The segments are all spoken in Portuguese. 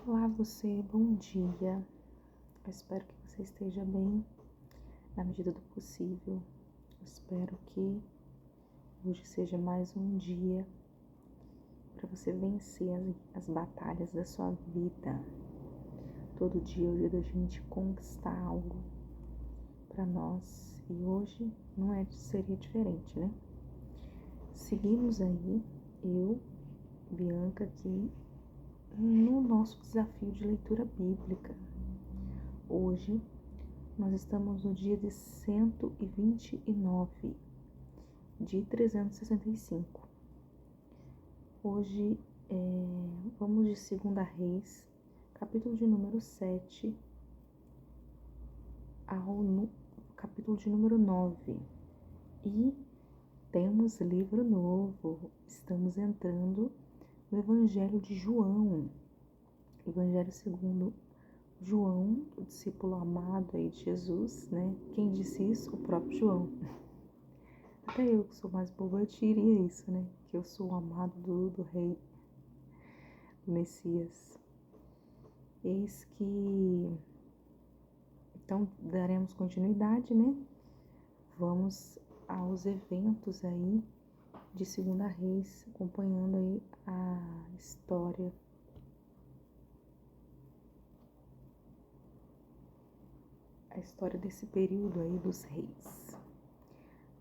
Olá você, bom dia. Eu espero que você esteja bem na medida do possível. Eu espero que hoje seja mais um dia para você vencer as batalhas da sua vida. Todo dia é o dia da gente conquistar algo para nós e hoje seria diferente, né? Seguimos aí, eu, Bianca, aqui no nosso desafio de leitura bíblica. Hoje nós estamos no dia de 129 de 365. Hoje vamos de 2 Reis, capítulo de número 7 ao capítulo de número 9. E temos livro novo, estamos entrando no Evangelho de João, Evangelho segundo João, o discípulo amado aí de Jesus, né? Quem disse isso? O próprio João. Até eu que sou mais boba, eu diria isso, né? Que eu sou o amado do rei, do Messias. Eis que... Então, daremos continuidade, né? Vamos aos eventos aí de 2 Reis, acompanhando aí a história desse período aí dos reis.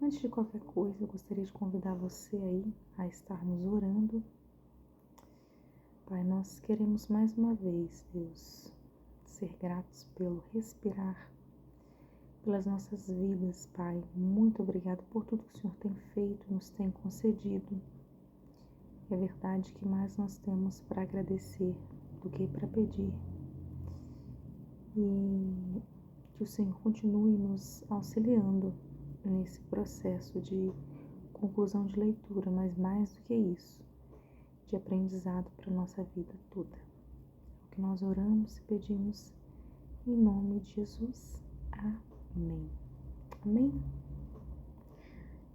Antes de qualquer coisa, eu gostaria de convidar você aí a estarmos orando. Pai, nós queremos mais uma vez, Deus, ser gratos pelo respirar, pelas nossas vidas, Pai. Muito obrigado por tudo que o Senhor tem feito, nos tem concedido. É verdade que mais nós temos para agradecer do que para pedir. E que o Senhor continue nos auxiliando nesse processo de conclusão de leitura, mas mais do que isso, de aprendizado para a nossa vida toda. É o que nós oramos e pedimos em nome de Jesus. Amém. Amém?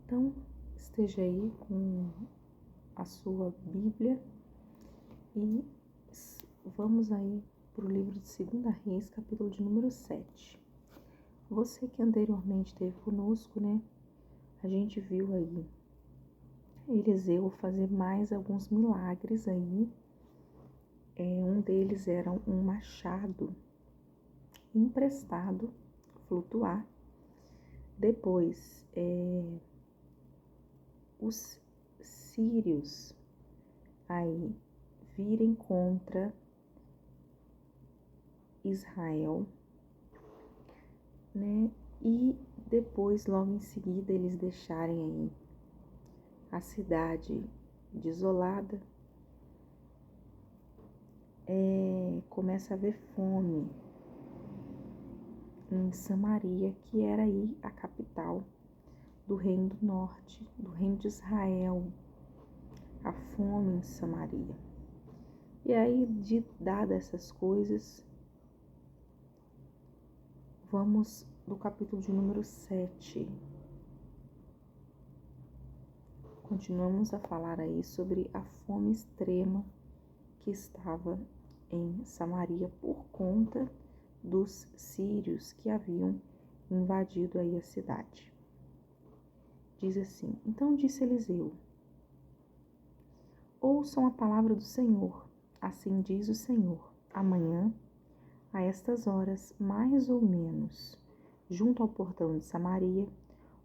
Então, esteja aí com a sua Bíblia e vamos aí para o livro de 2 Reis, capítulo de número 7. Você que anteriormente esteve conosco, né? A gente viu aí Eliseu fazer mais alguns milagres aí. Um deles era um machado emprestado, flutuar. Depois, os sírios aí virem contra Israel, né? E depois, logo em seguida, eles deixarem aí a cidade desolada. Começa a haver fome em Samaria, que era aí a capital do reino do norte, do reino de Israel. A fome em Samaria. E aí, dadas essas coisas, vamos do capítulo de número 7. Continuamos a falar aí sobre a fome extrema que estava em Samaria por conta dos sírios que haviam invadido aí a cidade. Diz assim: Então disse Eliseu: Ouçam a palavra do Senhor. Assim diz o Senhor: Amanhã, a estas horas, mais ou menos, junto ao portão de Samaria,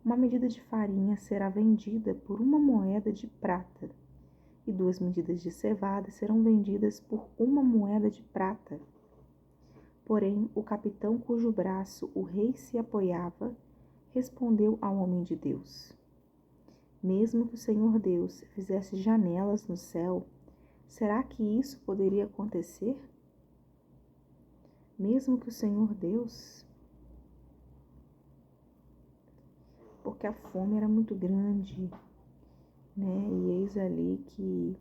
uma medida de farinha será vendida por 1 moeda de prata, e 2 medidas de cevada serão vendidas por 1 moeda de prata. Porém, o capitão cujo braço o rei se apoiava, respondeu ao homem de Deus: Mesmo que o Senhor Deus fizesse janelas no céu, será que isso poderia acontecer? Mesmo que o Senhor Deus... Porque a fome era muito grande, né? E eis ali que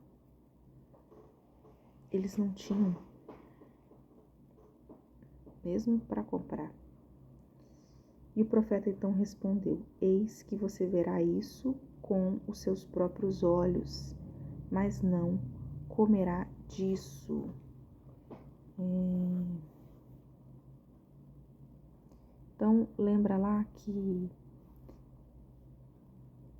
eles não tinham, mesmo para comprar. E o profeta então respondeu: Eis que você verá isso com os seus próprios olhos, mas não comerá disso. Então, lembra lá que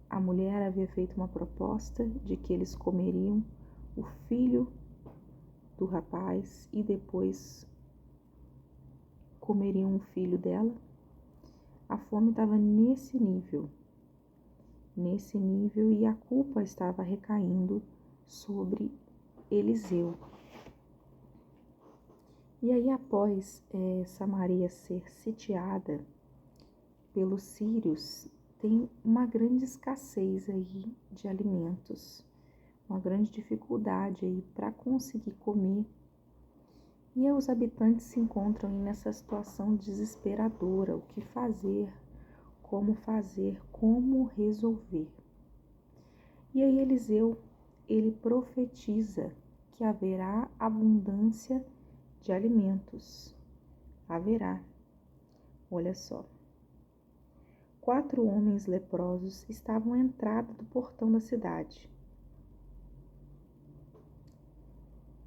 a mulher havia feito uma proposta de que eles comeriam o filho do rapaz e depois comeriam o filho dela? A fome estava nesse nível, e a culpa estava recaindo sobre Eliseu. E aí, após Samaria ser sitiada pelos sírios, tem uma grande escassez aí de alimentos, uma grande dificuldade aí para conseguir comer. E aí os habitantes se encontram aí nessa situação desesperadora, o que fazer, como resolver. E aí Eliseu, ele profetiza que haverá abundância de alimentos. Haverá. Olha só. 4 homens leprosos estavam à entrada do portão da cidade.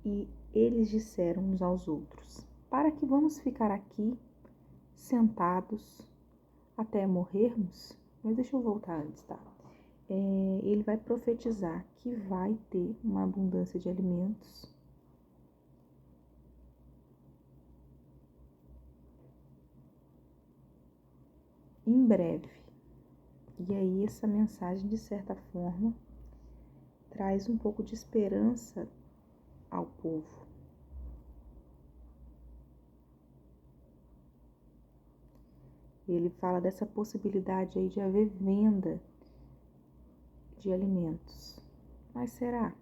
E eles disseram uns aos outros: para que vamos ficar aqui sentados até morrermos? Mas deixa eu voltar antes, tá? Ele vai profetizar que vai ter uma abundância de alimentos. Em breve. E aí essa mensagem, de certa forma, traz um pouco de esperança ao povo. Ele fala dessa possibilidade aí de haver venda de alimentos. Mas será?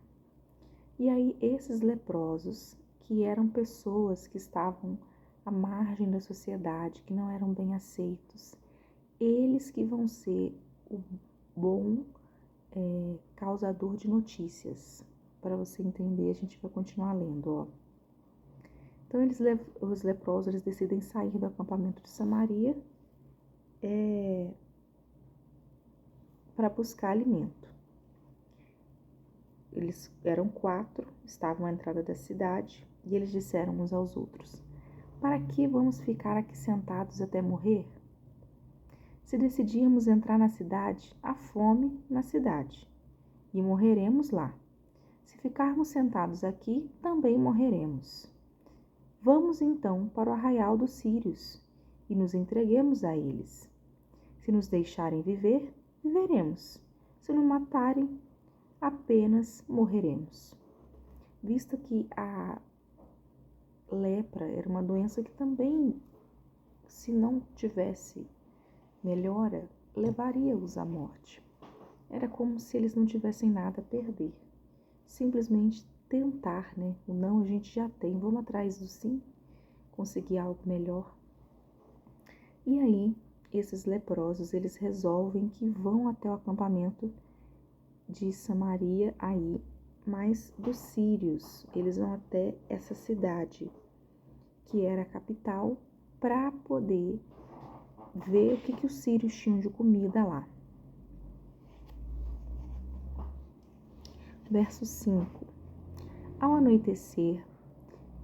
E aí esses leprosos, que eram pessoas que estavam à margem da sociedade, que não eram bem aceitos, eles que vão ser o bom causador de notícias. Para você entender, a gente vai continuar lendo, ó. Então, os leprosos, eles decidem sair do acampamento de Samaria para buscar alimento. Eles eram 4, estavam à entrada da cidade, e eles disseram uns aos outros: para que vamos ficar aqui sentados até morrer? Se decidirmos entrar na cidade, há fome na cidade, e morreremos lá. Se ficarmos sentados aqui, também morreremos. Vamos então para o arraial dos sírios, e nos entreguemos a eles. Se nos deixarem viver, viveremos. Se nos matarem, apenas morreremos. Visto que a lepra era uma doença que também, se não tivesse melhora, levaria-os à morte. Era como se eles não tivessem nada a perder. Simplesmente tentar, né? O não a gente já tem, vamos atrás do sim, conseguir algo melhor. E aí, esses leprosos, eles resolvem que vão até o acampamento de Samaria aí, mas dos sírios. Eles vão até essa cidade, que era a capital, para poder ver o que os sírios tinham de comida lá. Verso 5. Ao anoitecer,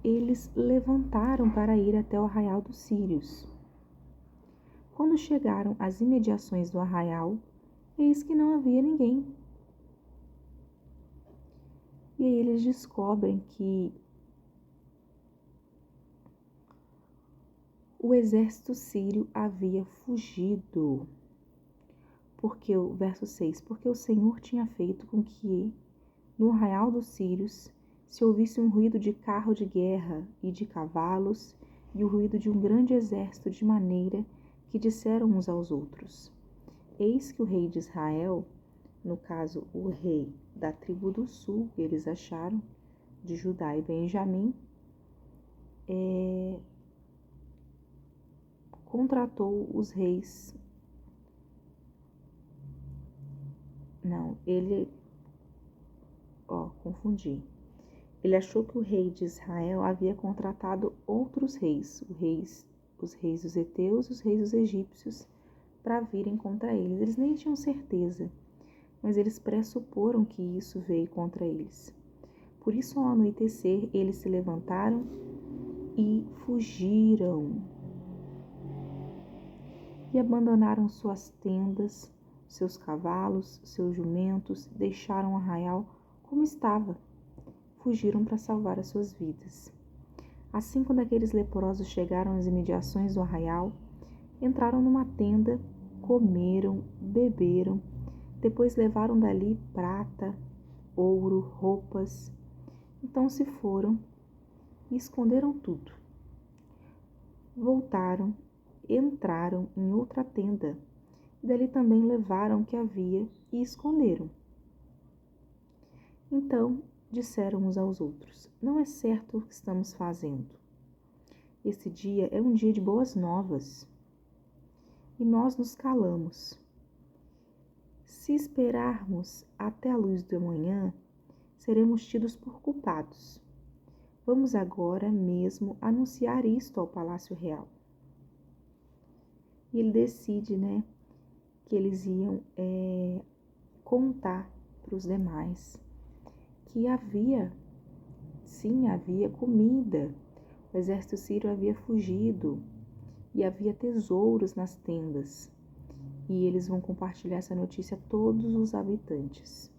eles levantaram para ir até o arraial dos sírios. Quando chegaram às imediações do arraial, eis que não havia ninguém. E aí eles descobrem que o exército sírio havia fugido. Porque o verso 6, porque o Senhor tinha feito com que no arraial dos sírios se ouvisse um ruído de carro de guerra e de cavalos e o ruído de um grande exército, de maneira que disseram uns aos outros: eis que o rei de Israel, no caso o rei da tribo do sul, eles acharam, de Judá e Benjamim, contratou os reis. Não, confundi. Ele achou que o rei de Israel havia contratado outros reis, os reis dos heteus e os reis dos egípcios, para virem contra eles. Eles nem tinham certeza, mas eles pressuporam que isso veio contra eles. Por isso, ao anoitecer, eles se levantaram e fugiram. E abandonaram suas tendas, seus cavalos, seus jumentos, deixaram o arraial como estava. Fugiram para salvar as suas vidas. Assim, quando aqueles leprosos chegaram às imediações do arraial, entraram numa tenda, comeram, beberam, depois levaram dali prata, ouro, roupas. Então se foram e esconderam tudo. Voltaram, entraram em outra tenda, e dali também levaram o que havia e esconderam. Então disseram uns aos outros: não é certo o que estamos fazendo. Esse dia é um dia de boas novas. E nós nos calamos. Se esperarmos até a luz da manhã, seremos tidos por culpados. Vamos agora mesmo anunciar isto ao Palácio Real. E ele decide, que eles iam contar para os demais que havia comida. O exército sírio havia fugido e havia tesouros nas tendas. E eles vão compartilhar essa notícia a todos os habitantes.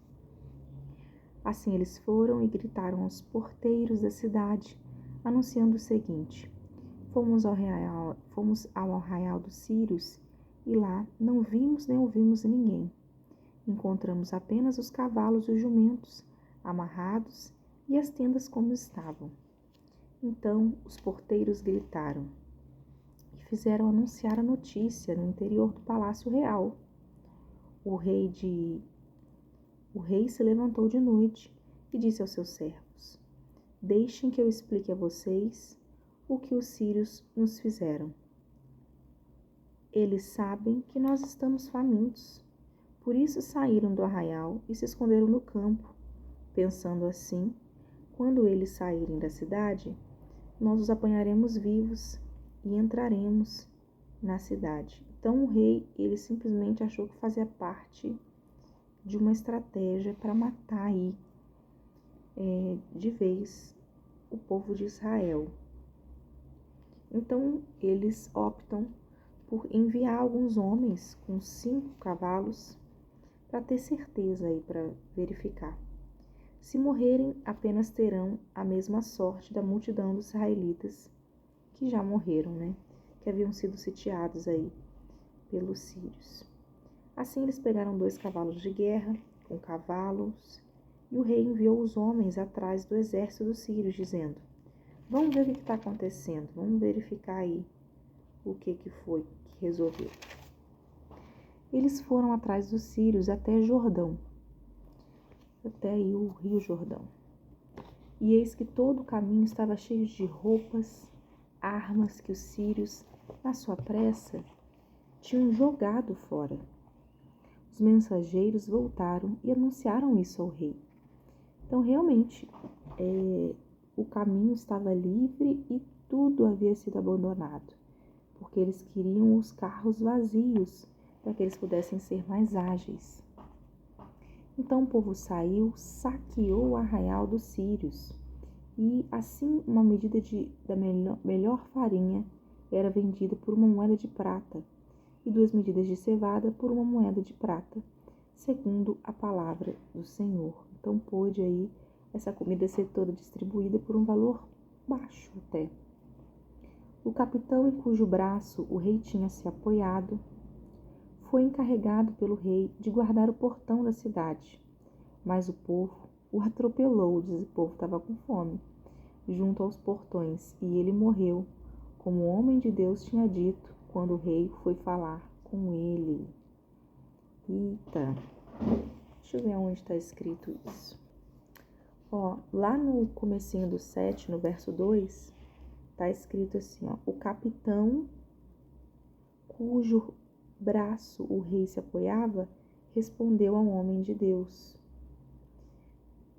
Assim eles foram e gritaram aos porteiros da cidade, anunciando o seguinte: fomos ao arraial dos sírios e lá não vimos nem ouvimos ninguém. Encontramos apenas os cavalos e os jumentos amarrados e as tendas como estavam. Então os porteiros gritaram e fizeram anunciar a notícia no interior do Palácio Real. O rei se levantou de noite e disse aos seus servos: deixem que eu explique a vocês o que os sírios nos fizeram. Eles sabem que nós estamos famintos, por isso saíram do arraial e se esconderam no campo, pensando assim: quando eles saírem da cidade, nós os apanharemos vivos e entraremos na cidade. Então o rei, ele simplesmente achou que fazia parte de uma estratégia para matar aí de vez o povo de Israel. Então eles optam por enviar alguns homens com 5 cavalos para ter certeza aí, para verificar. Se morrerem, apenas terão a mesma sorte da multidão dos israelitas que já morreram, que haviam sido sitiados aí pelos sírios. Assim eles pegaram 2 cavalos de guerra com cavalos e o rei enviou os homens atrás do exército dos sírios, dizendo: vamos ver o que está acontecendo, vamos verificar aí o que foi que resolveu. Eles foram atrás dos sírios até Jordão, até aí o rio Jordão. E eis que todo o caminho estava cheio de roupas, armas que os sírios, na sua pressa, tinham jogado fora. Os mensageiros voltaram e anunciaram isso ao rei. Então, realmente, o caminho estava livre e tudo havia sido abandonado, porque eles queriam os carros vazios para que eles pudessem ser mais ágeis. Então o povo saiu, saqueou o arraial dos sírios e assim uma medida da melhor farinha era vendida por uma moeda de prata e 2 medidas de cevada por uma moeda de prata, segundo a palavra do Senhor. Então pôde aí essa comida ser toda distribuída por um valor baixo até. O capitão em cujo braço o rei tinha se apoiado foi encarregado pelo rei de guardar o portão da cidade, mas o povo o atropelou, diz o povo estava com fome, junto aos portões, e ele morreu, como o homem de Deus tinha dito, quando o rei foi falar com ele. Eita, deixa eu ver onde está escrito isso. Lá no comecinho do 7, no verso 2, está escrito assim, o capitão cujo braço o rei se apoiava, respondeu ao homem de Deus: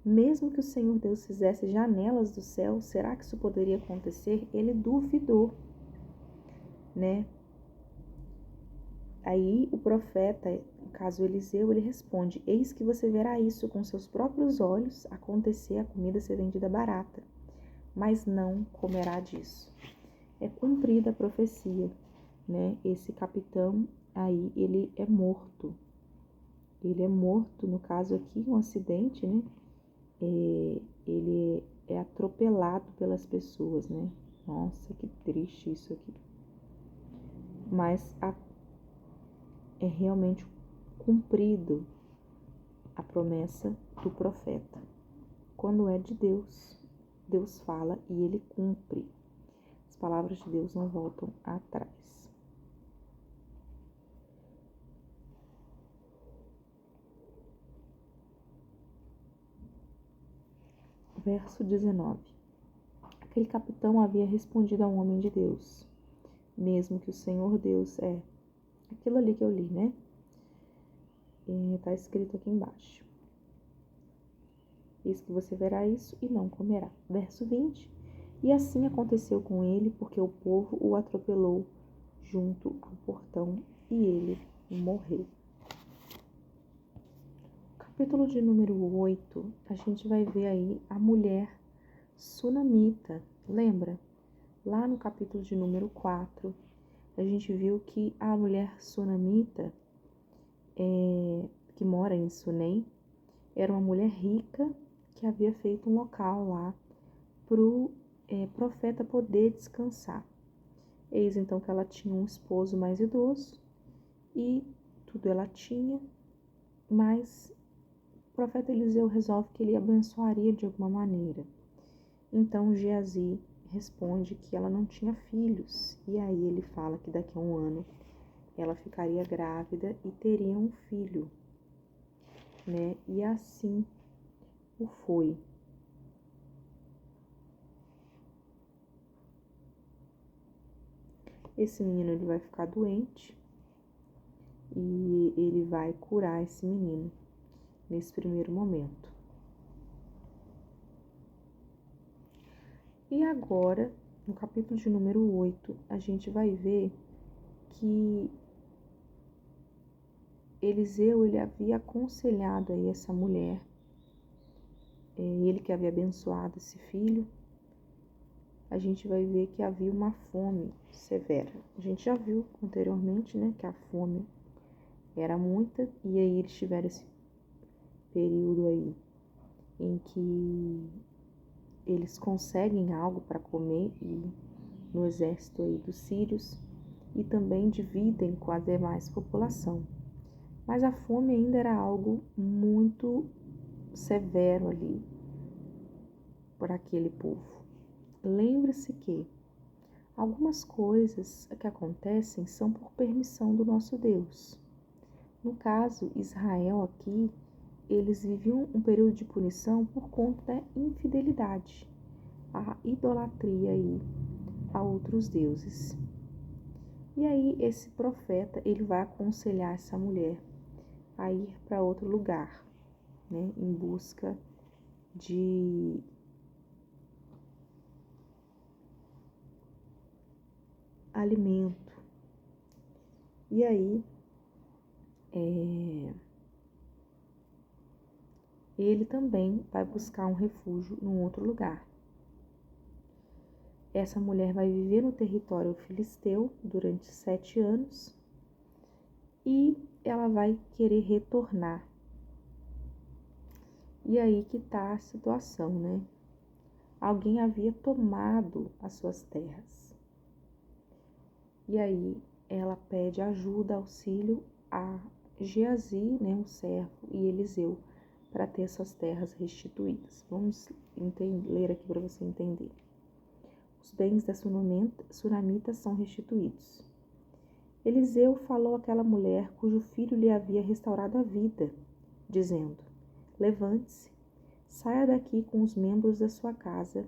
mesmo que o Senhor Deus fizesse janelas do céu, será que isso poderia acontecer? Ele duvidou, Aí o profeta, no caso Eliseu, ele responde: eis que você verá isso com seus próprios olhos acontecer, a comida ser vendida barata. mas não comerá disso. É cumprida a profecia, né? Esse capitão aí, ele é morto. Ele é morto, no caso aqui, um acidente, né? Ele é atropelado pelas pessoas, né? Nossa, que triste isso aqui. Mas é realmente cumprido a promessa do profeta. Quando é de Deus, Deus fala e ele cumpre. As palavras de Deus não voltam atrás. Verso 19. Aquele capitão havia respondido ao homem de Deus, mesmo que o Senhor Deus é aquilo ali que eu li, né? Está escrito aqui embaixo. Eis que você verá isso e não comerá. Verso 20. E assim aconteceu com ele, porque o povo o atropelou junto ao portão e ele morreu. Capítulo de número 8, a gente vai ver aí a mulher sunamita. Lembra? Lá no capítulo de número 4, a gente viu que a mulher sunamita, que mora em Sunem, era uma mulher rica que havia feito um local lá para o profeta poder descansar. Eis então que ela tinha um esposo mais idoso e tudo ela tinha, mas o profeta Eliseu resolve que ele abençoaria de alguma maneira. Então Geazi responde que ela não tinha filhos, e aí ele fala que daqui a um ano ela ficaria grávida e teria um filho, né? E assim o foi. Esse menino ele vai ficar doente e ele vai curar esse menino nesse primeiro momento. E agora, no capítulo de número 8, a gente vai ver que Eliseu ele havia aconselhado aí essa mulher, ele que havia abençoado esse filho. A gente vai ver que havia uma fome severa. A gente já viu anteriormente, né, que a fome era muita, e aí eles tiveram esse período aí em que eles conseguem algo para comer e no exército aí dos sírios e também dividem com a demais população. Mas a fome ainda era algo muito severo ali por aquele povo. Lembre-se que algumas coisas que acontecem são por permissão do nosso Deus. No caso, Israel aqui, eles viviam um período de punição por conta da infidelidade, a idolatria aí a outros deuses. E aí esse profeta, ele vai aconselhar essa mulher a ir para outro lugar, né, em busca de alimento. E aí ele também vai buscar um refúgio num outro lugar. Essa mulher vai viver no território filisteu durante 7 anos e ela vai querer retornar. E aí que está a situação, né? Alguém havia tomado as suas terras. E aí ela pede ajuda, auxílio a Geazi, né, um servo, e Eliseu, para ter suas terras restituídas. Vamos ler aqui para você entender. Os bens da sunamita são restituídos. Eliseu falou àquela mulher cujo filho lhe havia restaurado a vida, dizendo: levante-se, saia daqui com os membros da sua casa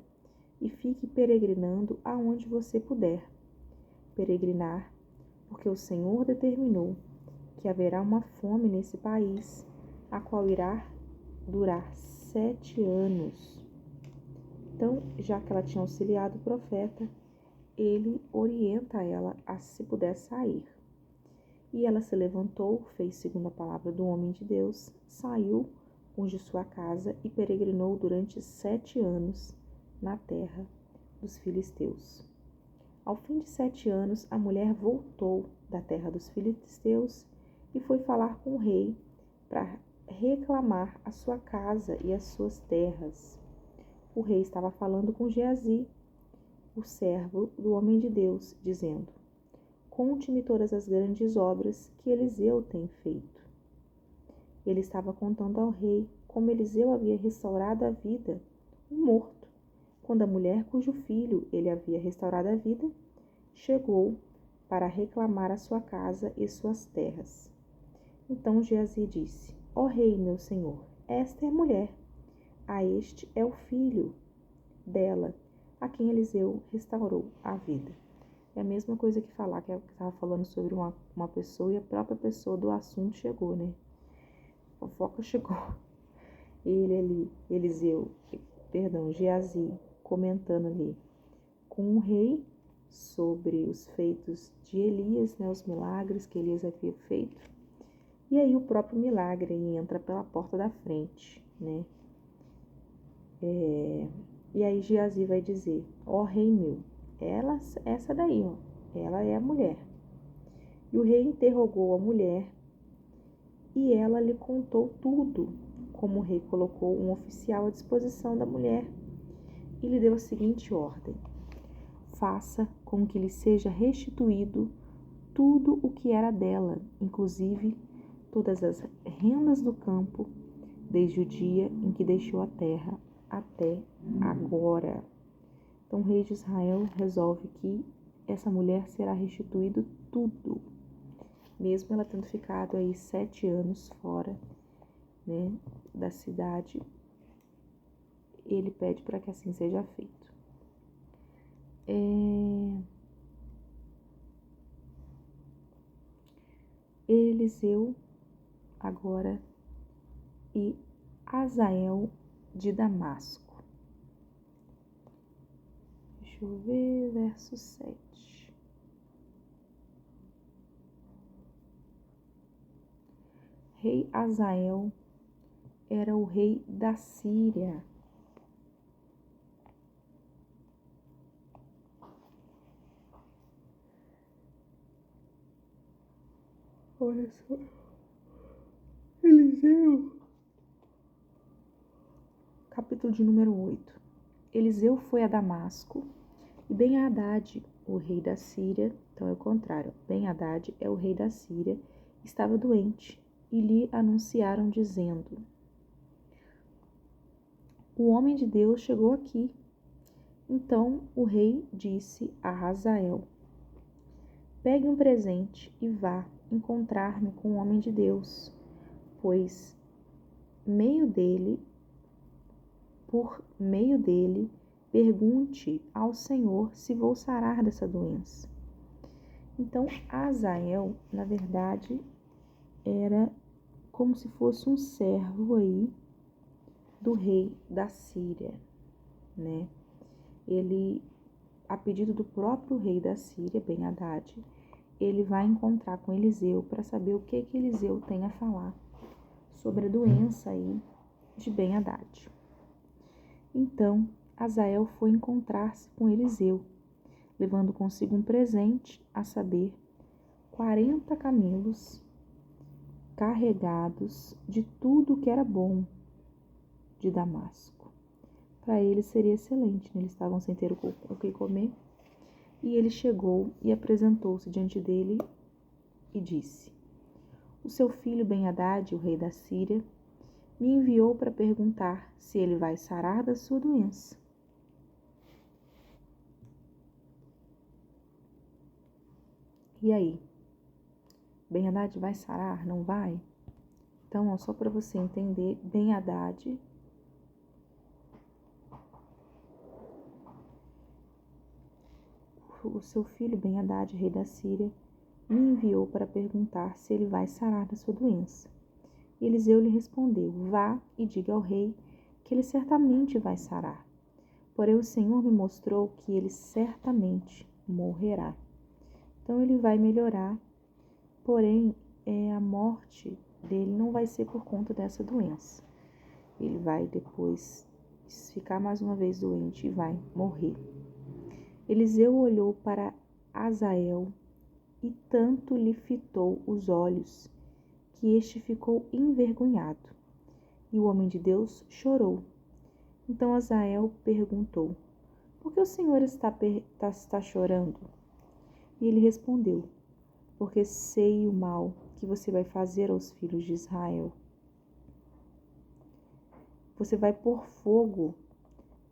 e fique peregrinando aonde você puder. Peregrinar, porque o Senhor determinou que haverá uma fome nesse país, a qual irá durar 7 anos. Então, já que ela tinha auxiliado o profeta, ele orienta ela a se puder sair. E ela se levantou, fez segundo a palavra do homem de Deus, saiu de sua casa e peregrinou durante 7 anos na terra dos filisteus. Ao fim de 7 anos, a mulher voltou da terra dos filisteus e foi falar com o rei para reclamar a sua casa e as suas terras. O rei estava falando com Geazi, o servo do homem de Deus, dizendo: conte-me todas as grandes obras que Eliseu tem feito. Ele estava contando ao rei como Eliseu havia restaurado a vida, um morto, quando a mulher cujo filho ele havia restaurado a vida, chegou para reclamar a sua casa e suas terras. Então Geazi disse: ó rei, meu senhor, esta é a mulher, este é o filho dela, a quem Eliseu restaurou a vida. É a mesma coisa que falar que eu estava falando sobre uma pessoa e a própria pessoa do assunto chegou, né? A fofoca chegou. Geazi, comentando ali com o rei sobre os feitos de Elias, né? Os milagres que Elias havia feito. E aí o próprio milagre entra pela porta da frente, né? E aí Geazi vai dizer: ó rei meu, essa daí, ó, ela é a mulher. E o rei interrogou a mulher e ela lhe contou tudo, como o rei colocou um oficial à disposição da mulher e lhe deu a seguinte ordem: faça com que lhe seja restituído tudo o que era dela, inclusive todas as rendas do campo, desde o dia em que deixou a terra até agora. Então o rei de Israel resolve que essa mulher será restituído tudo, mesmo ela tendo ficado aí 7 anos fora, né, da cidade. Ele pede para que assim seja feito. Eliseu agora e Azael de Damasco. Deixa eu ver, verso 7. Rei Azael era o rei da Síria. Olha só. Eliseu. Capítulo de número 8. Eliseu foi a Damasco e Ben-Hadad, o rei da Síria, então é o contrário, Ben-Hadad é o rei da Síria, estava doente e lhe anunciaram dizendo: o homem de Deus chegou aqui. Então o rei disse a Azael: pegue um presente e vá encontrar-me com o homem de Deus, pois por meio dele, pergunte ao Senhor se vou sarar dessa doença. Então, Azael, na verdade, era como se fosse um servo aí do rei da Síria, né? Ele, a pedido do próprio rei da Síria, Ben-Hadad, ele vai encontrar com Eliseu para saber o que Eliseu tem a falar sobre a doença aí de Ben-Hadad. Então, Azael foi encontrar-se com Eliseu, levando consigo um presente, a saber, 40 camelos carregados de tudo que era bom de Damasco. Para eles seria excelente, né? Eles estavam sem ter o que comer. E ele chegou e apresentou-se diante dele e disse: o seu filho Ben-Hadad, o rei da Síria, me enviou para perguntar se ele vai sarar da sua doença. E aí? Ben-Hadad vai sarar? Não vai? Então, ó, só para você entender, Ben-Hadad o seu filho Ben-Hadad, rei da Síria, me enviou para perguntar se ele vai sarar da sua doença. E Eliseu lhe respondeu: vá e diga ao rei que ele certamente vai sarar. Porém o Senhor me mostrou que ele certamente morrerá. Então ele vai melhorar, porém a morte dele não vai ser por conta dessa doença. Ele vai depois ficar mais uma vez doente e vai morrer. Eliseu olhou para Azael e tanto lhe fitou os olhos, que este ficou envergonhado. E o homem de Deus chorou. Então Azael perguntou: por que o Senhor está chorando? E ele respondeu: porque sei o mal que você vai fazer aos filhos de Israel. Você vai pôr fogo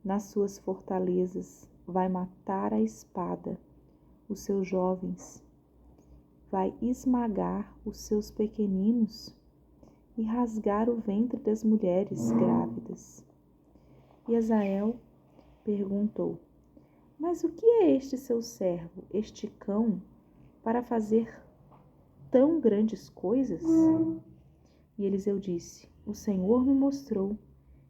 nas suas fortalezas, vai matar a espada os seus jovens, vai esmagar os seus pequeninos e rasgar o ventre das mulheres grávidas. E Azael perguntou: mas o que é este seu servo, este cão, para fazer tão grandes coisas? E Eliseu disse: o Senhor me mostrou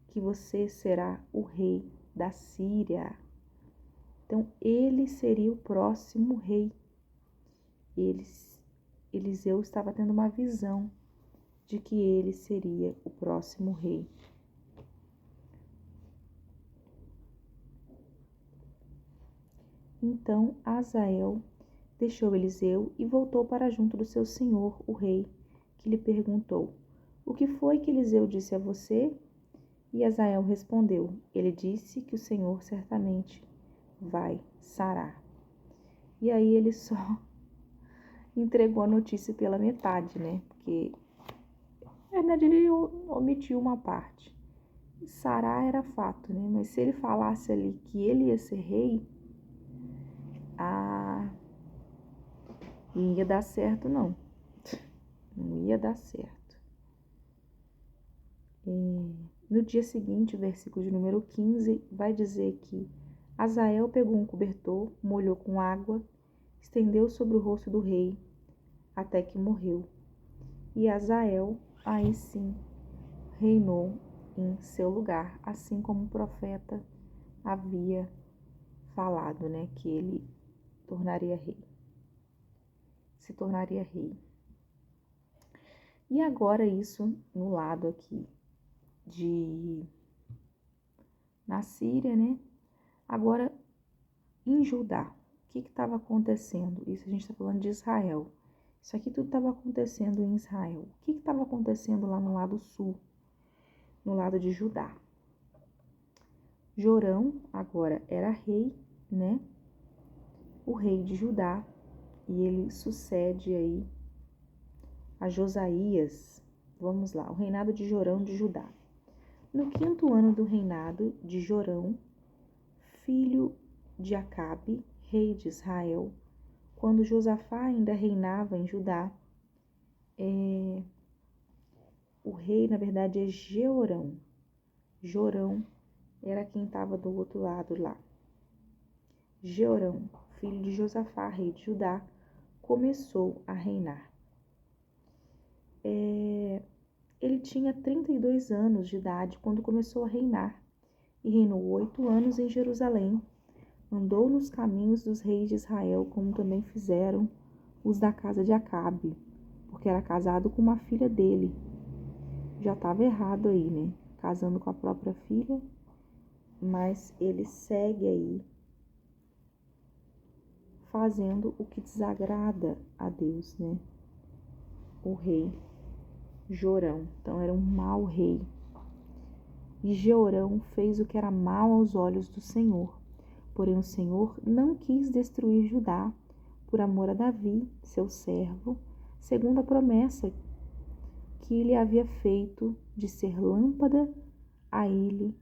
que você será o rei da Síria. Então, ele seria o próximo rei. Eliseu estava tendo uma visão de que ele seria o próximo rei. Então, Azael deixou Eliseu e voltou para junto do seu senhor, o rei, que lhe perguntou: o que foi que Eliseu disse a você? E Azael respondeu: ele disse que o Senhor certamente vai sarar. E aí ele só entregou a notícia pela metade, né? Porque, na verdade, ele omitiu uma parte. Sarar era fato, né? Mas se ele falasse ali que ele ia ser rei, não ia dar certo, não. Não ia dar certo. No dia seguinte, o versículo de número 15, vai dizer que Azael pegou um cobertor, molhou com água, estendeu sobre o rosto do rei, até que morreu. E Azael, aí sim, reinou em seu lugar, assim como o profeta havia falado, né, que ele se tornaria rei. E agora isso no lado aqui na Síria, né? Agora em Judá, o que estava acontecendo? Isso a gente está falando de Israel. Isso aqui tudo estava acontecendo em Israel. O que estava acontecendo lá no lado sul, no lado de Judá? Jorão agora era rei, né? O rei de Judá, e ele sucede aí a Josias. Vamos lá, o reinado de Jorão de Judá. No 5º ano do reinado de Jorão, filho de Acabe, rei de Israel, quando Josafá ainda reinava em Judá, o rei, na verdade, é Jeorão. Jorão era quem estava do outro lado lá. Jeorão, filho de Josafá, rei de Judá, começou a reinar. Ele tinha 32 anos de idade quando começou a reinar e reinou 8 anos em Jerusalém. Andou nos caminhos dos reis de Israel, como também fizeram os da casa de Acabe, porque era casado com uma filha dele. Já estava errado aí, né? Casando com a própria filha, mas ele segue aí fazendo o que desagrada a Deus, né? O rei Jorão. Então era um mau rei. E Jeorão fez o que era mal aos olhos do Senhor. Porém o Senhor não quis destruir Judá por amor a Davi, seu servo, segundo a promessa que lhe havia feito de ser lâmpada a ele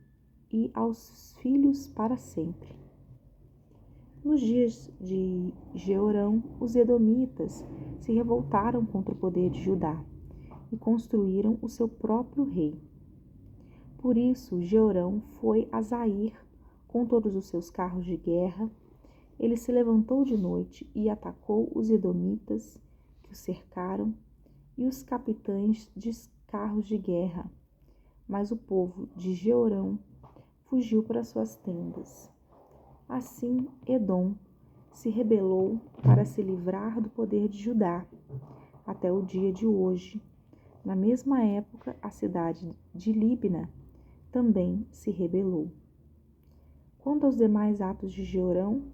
e aos filhos para sempre. Nos dias de Jeorão, os edomitas se revoltaram contra o poder de Judá e construíram o seu próprio rei. Por isso, Jeorão foi a Zair com todos os seus carros de guerra. Ele se levantou de noite e atacou os edomitas que o cercaram e os capitães de carros de guerra. Mas o povo de Jeorão fugiu para suas tendas. Assim, Edom se rebelou para se livrar do poder de Judá. Até o dia de hoje, na mesma época, a cidade de Líbna também se rebelou. Quanto aos demais atos de Jeorão,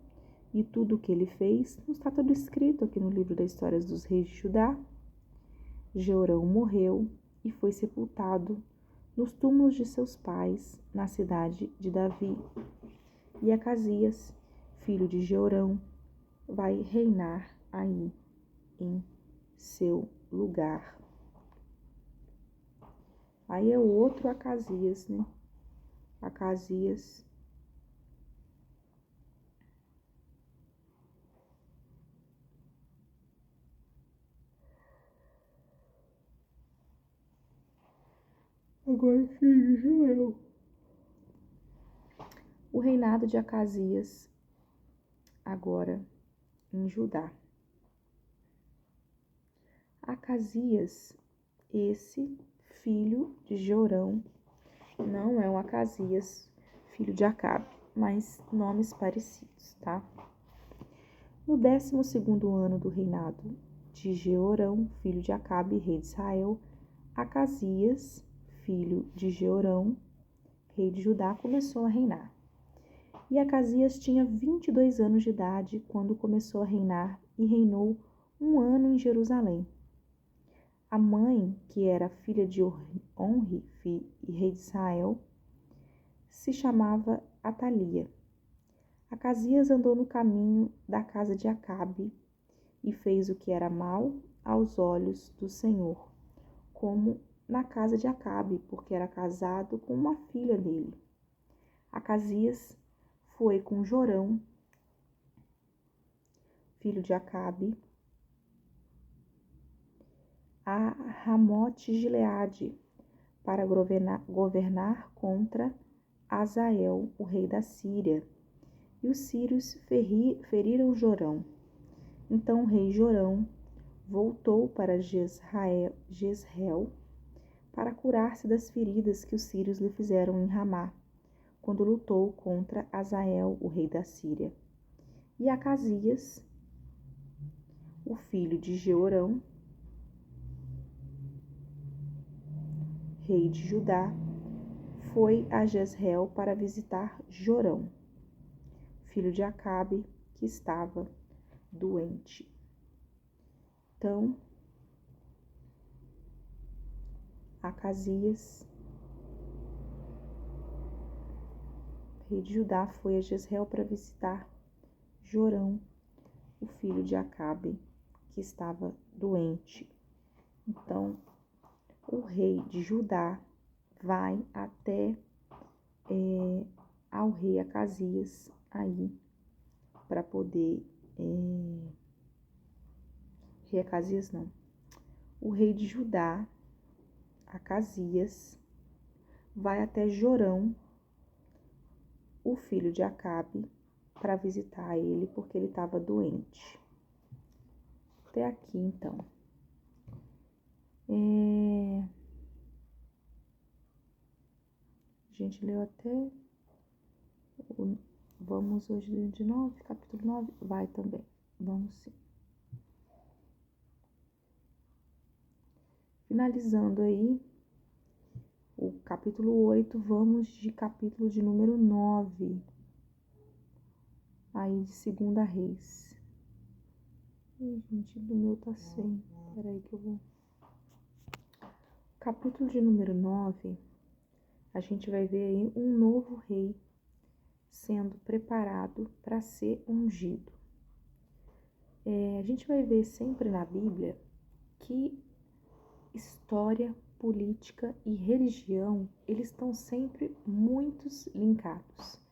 e tudo o que ele fez não está tudo escrito aqui no livro das histórias dos reis de Judá. Jeorão morreu e foi sepultado nos túmulos de seus pais na cidade de Davi. E Acasias, filho de Jeorão, vai reinar aí em seu lugar. Aí é o outro Acasias, né? Acasias. Agora filho de Joel. O reinado de Acasias, agora em Judá. Acasias, esse filho de Jorão, não é um Acasias, filho de Acabe, mas nomes parecidos, tá? No 12º ano do reinado de Jeorão, filho de Acabe, rei de Israel, Acasias, filho de Jeorão, rei de Judá, começou a reinar. E Acasias tinha 22 anos de idade quando começou a reinar e reinou 1 ano em Jerusalém. A mãe, que era filha de Onri e rei de Israel, se chamava Atalia. Acasias andou no caminho da casa de Acabe e fez o que era mal aos olhos do Senhor, como na casa de Acabe, porque era casado com uma filha dele. Acasias foi com Jorão, filho de Acabe, a Ramote-Gileade, para governar contra Azael, o rei da Síria. E os sírios feriram Jorão. Então o rei Jorão voltou para Jezreel para curar-se das feridas que os sírios lhe fizeram em Ramá, quando lutou contra Azael, o rei da Síria. E Acasias, o filho de Jeorão, rei de Judá, foi a Jezreel para visitar Jorão, filho de Acabe, que estava doente. Então, Acasias, rei de Judá, foi a Jezreel para visitar Jorão, o filho de Acabe, que estava doente. Então, o rei de Judá vai até ao rei Acasias aí para poder rei Acasias não. O rei de Judá, Acasias, vai até Jorão, o filho de Acabe, para visitar ele porque ele estava doente. Até aqui, então. A gente leu até vamos hoje de 9, capítulo 9, vai também. Vamos sim. Finalizando aí o capítulo 8, vamos de capítulo de número 9, aí de 2 Reis. Gente, do meu tá sem. Peraí que eu vou. Capítulo de número 9, a gente vai ver aí um novo rei sendo preparado para ser ungido. A gente vai ver sempre na Bíblia que história, política e religião, eles estão sempre muito linkados.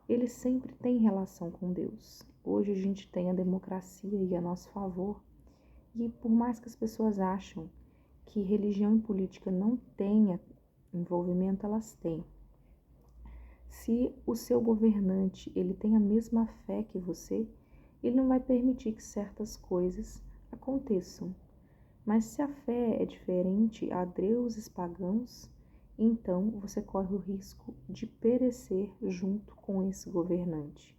Eles sempre têm relação com Deus. Hoje a gente tem a democracia aí a nosso favor. E por mais que as pessoas acham que religião e política não tenha envolvimento, elas têm. Se o seu governante ele tem a mesma fé que você, ele não vai permitir que certas coisas aconteçam. Mas se a fé é diferente a deuses pagãos, então você corre o risco de perecer junto com esse governante.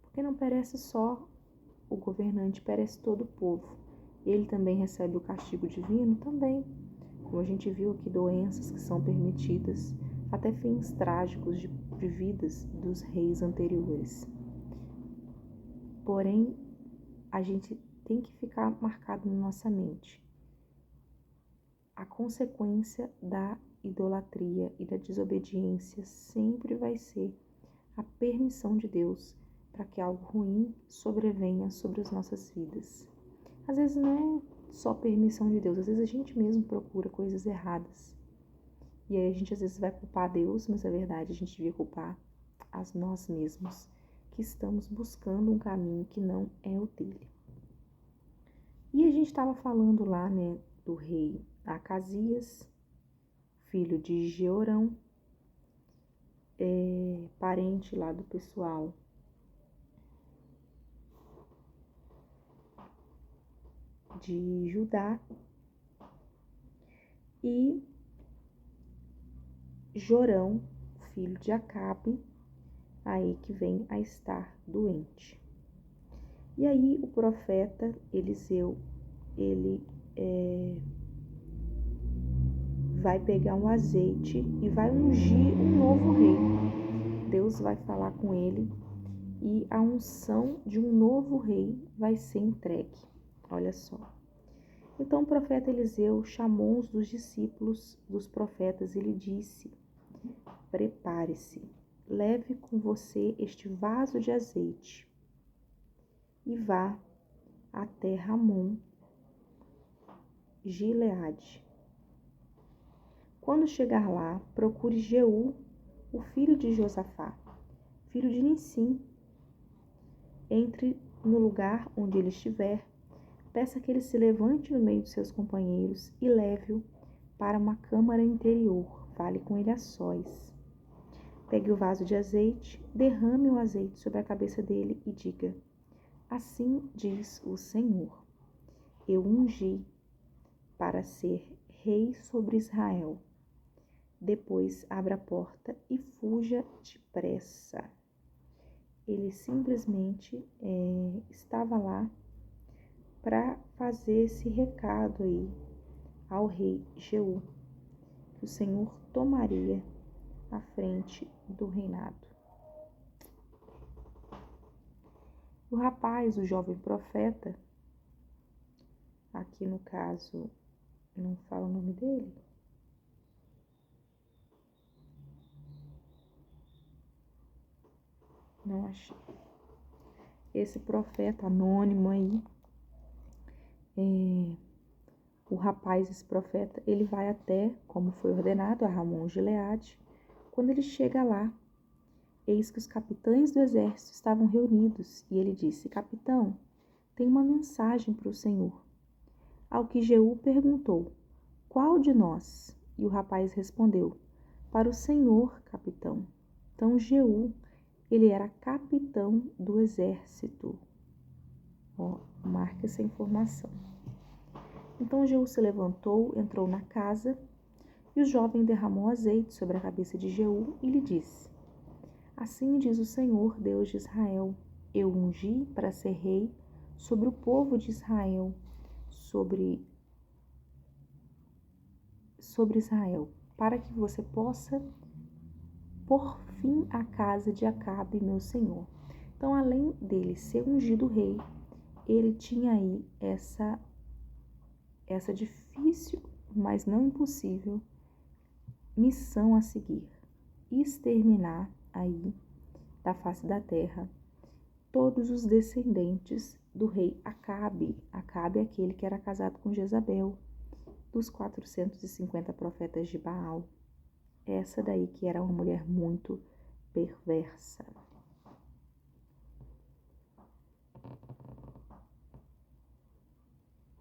Porque não perece só o governante, perece todo o povo. Ele também recebe o castigo divino? Também. Como a gente viu aqui, doenças que são permitidas, até fins trágicos de vidas dos reis anteriores. Porém, a gente tem que ficar marcado na nossa mente. A consequência da idolatria e da desobediência sempre vai ser a permissão de Deus para que algo ruim sobrevenha sobre as nossas vidas. Às vezes não é só permissão de Deus, às vezes a gente mesmo procura coisas erradas. E aí a gente às vezes vai culpar Deus, mas na verdade a gente devia culpar a nós mesmos, que estamos buscando um caminho que não é o dele. E a gente estava falando lá, né, do rei Acasias, filho de Jeorão, parente lá do pessoal de Judá, e Jorão, filho de Acabe, aí que vem a estar doente. E aí o profeta Eliseu, ele vai pegar um azeite e vai ungir um novo rei. Deus vai falar com ele e a unção de um novo rei vai ser entregue. Olha só. Então o profeta Eliseu chamou uns dos discípulos dos profetas e lhe disse: prepare-se, leve com você este vaso de azeite e vá até Ramon, Gileade. Quando chegar lá, procure Jeú, o filho de Josafá, filho de Nissim. Entre no lugar onde ele estiver, peça que ele se levante no meio de seus companheiros e leve-o para uma câmara interior, fale com ele a sós. Pegue o vaso de azeite, derrame o azeite sobre a cabeça dele e diga: assim diz o Senhor, eu ungi para ser rei sobre Israel. Depois abra a porta e fuja depressa. Ele simplesmente estava lá para fazer esse recado aí ao rei Jeú, que o Senhor tomaria à frente do reinado. O rapaz, o jovem profeta, aqui no caso, não fala o nome dele, não achei. Esse profeta anônimo aí, o rapaz, esse profeta, ele vai até, como foi ordenado, a Ramon Gileade. Quando ele chega lá, eis que os capitães do exército estavam reunidos, e ele disse: capitão, tem uma mensagem para o Senhor. Ao que Jeú perguntou: qual de nós? E o rapaz respondeu: para o Senhor, capitão. Então Jeú, ele era capitão do exército. Marca essa informação. Então Jeú se levantou, entrou na casa, e o jovem derramou azeite sobre a cabeça de Jeú e lhe disse: assim diz o Senhor, Deus de Israel, eu ungi para ser rei sobre o povo de Israel, sobre Israel, para que você possa pôr fim à casa de Acabe, meu senhor. Então, além dele ser ungido rei, ele tinha aí essa difícil, mas não impossível, missão a seguir: exterminar aí da face da terra todos os descendentes do rei Acabe. Acabe é aquele que era casado com Jezabel, dos 450 profetas de Baal. Essa daí que era uma mulher muito perversa.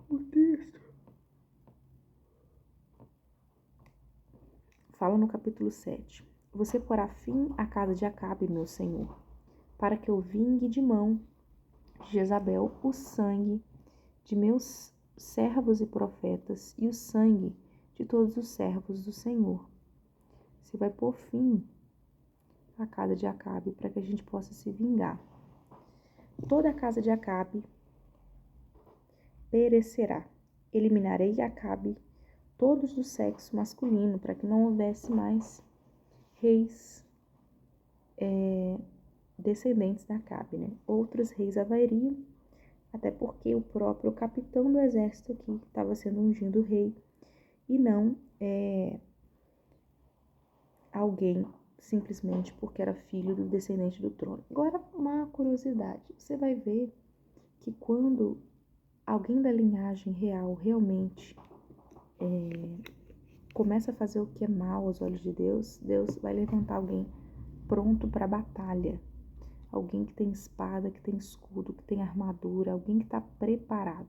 O texto fala no capítulo 7. Você porá fim à casa de Acabe, meu senhor, para que eu vingue de mão de Jezabel o sangue de meus servos e profetas e o sangue de todos os servos do Senhor. Você vai pôr fim à casa de Acabe para que a gente possa se vingar. Toda a casa de Acabe perecerá. Eliminarei Acabe todos do sexo masculino, para que não houvesse mais reis descendentes da Acabe, né? Outros reis haveriam, até porque o próprio capitão do exército aqui estava sendo ungido rei, e não alguém simplesmente porque era filho do descendente do trono. Agora, uma curiosidade, você vai ver que quando alguém da linhagem real realmente começa a fazer o que é mal aos olhos de Deus, Deus vai levantar alguém pronto para a batalha. Alguém que tem espada, que tem escudo, que tem armadura, alguém que está preparado.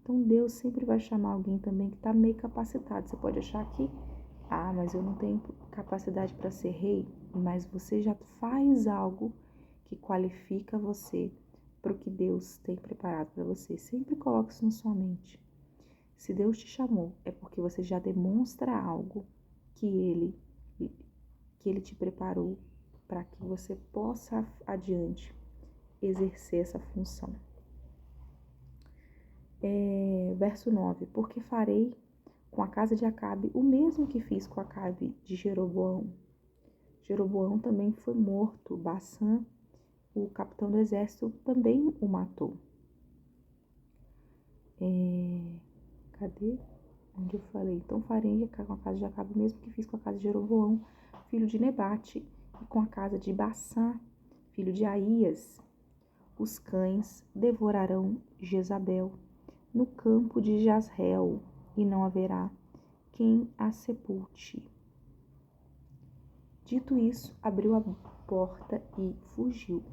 Então Deus sempre vai chamar alguém também que está meio capacitado. Você pode achar que, mas eu não tenho capacidade para ser rei, mas você já faz algo que qualifica você para o que Deus tem preparado para você. Sempre coloque isso na sua mente. Se Deus te chamou, é porque você já demonstra algo que Ele te preparou para que você possa adiante exercer essa função. Verso 9. Porque farei com a casa de Acabe o mesmo que fiz com Acabe de Jeroboão. Jeroboão também foi morto. Bassã, o capitão do exército, também o matou. Cadê? Onde eu falei? Então farei com a casa de Acabe o mesmo que fiz com a casa de Jeroboão, filho de Nebate, e com a casa de Bassã, filho de Aías. Os cães devorarão Jezabel no campo de Jazreel, e não haverá quem a sepulte. Dito isso, abriu a porta e fugiu.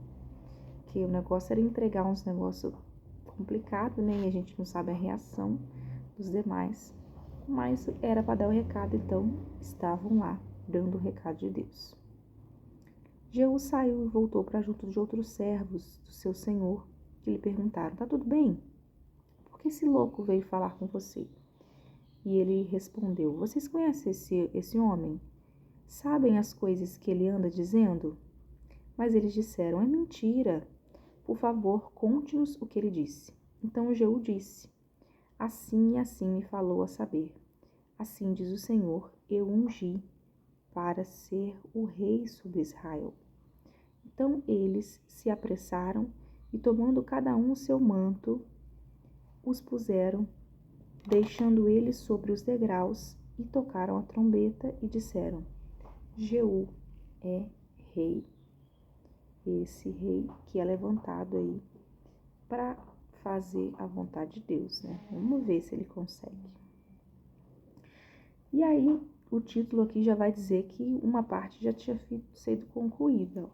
Que o negócio era entregar uns negócios complicados, né? E a gente não sabe a reação dos demais. Mas era para dar o recado, então estavam lá, dando o recado de Deus. Jeú saiu e voltou para junto de outros servos do seu senhor, que lhe perguntaram: tá tudo bem? Por que esse louco veio falar com você? E ele respondeu: vocês conhecem esse homem? Sabem as coisas que ele anda dizendo? Mas eles disseram: é mentira. Por favor, conte-nos o que ele disse. Então Jeú disse: assim e assim me falou a saber. Assim diz o Senhor: eu ungi para ser o rei sobre Israel. Então eles se apressaram e, tomando cada um o seu manto, os puseram, deixando eles sobre os degraus, e tocaram a trombeta e disseram: Jeú é rei. Esse rei que é levantado aí para fazer a vontade de Deus, né? Vamos ver se ele consegue. E aí, o título aqui já vai dizer que uma parte já tinha sido concluída.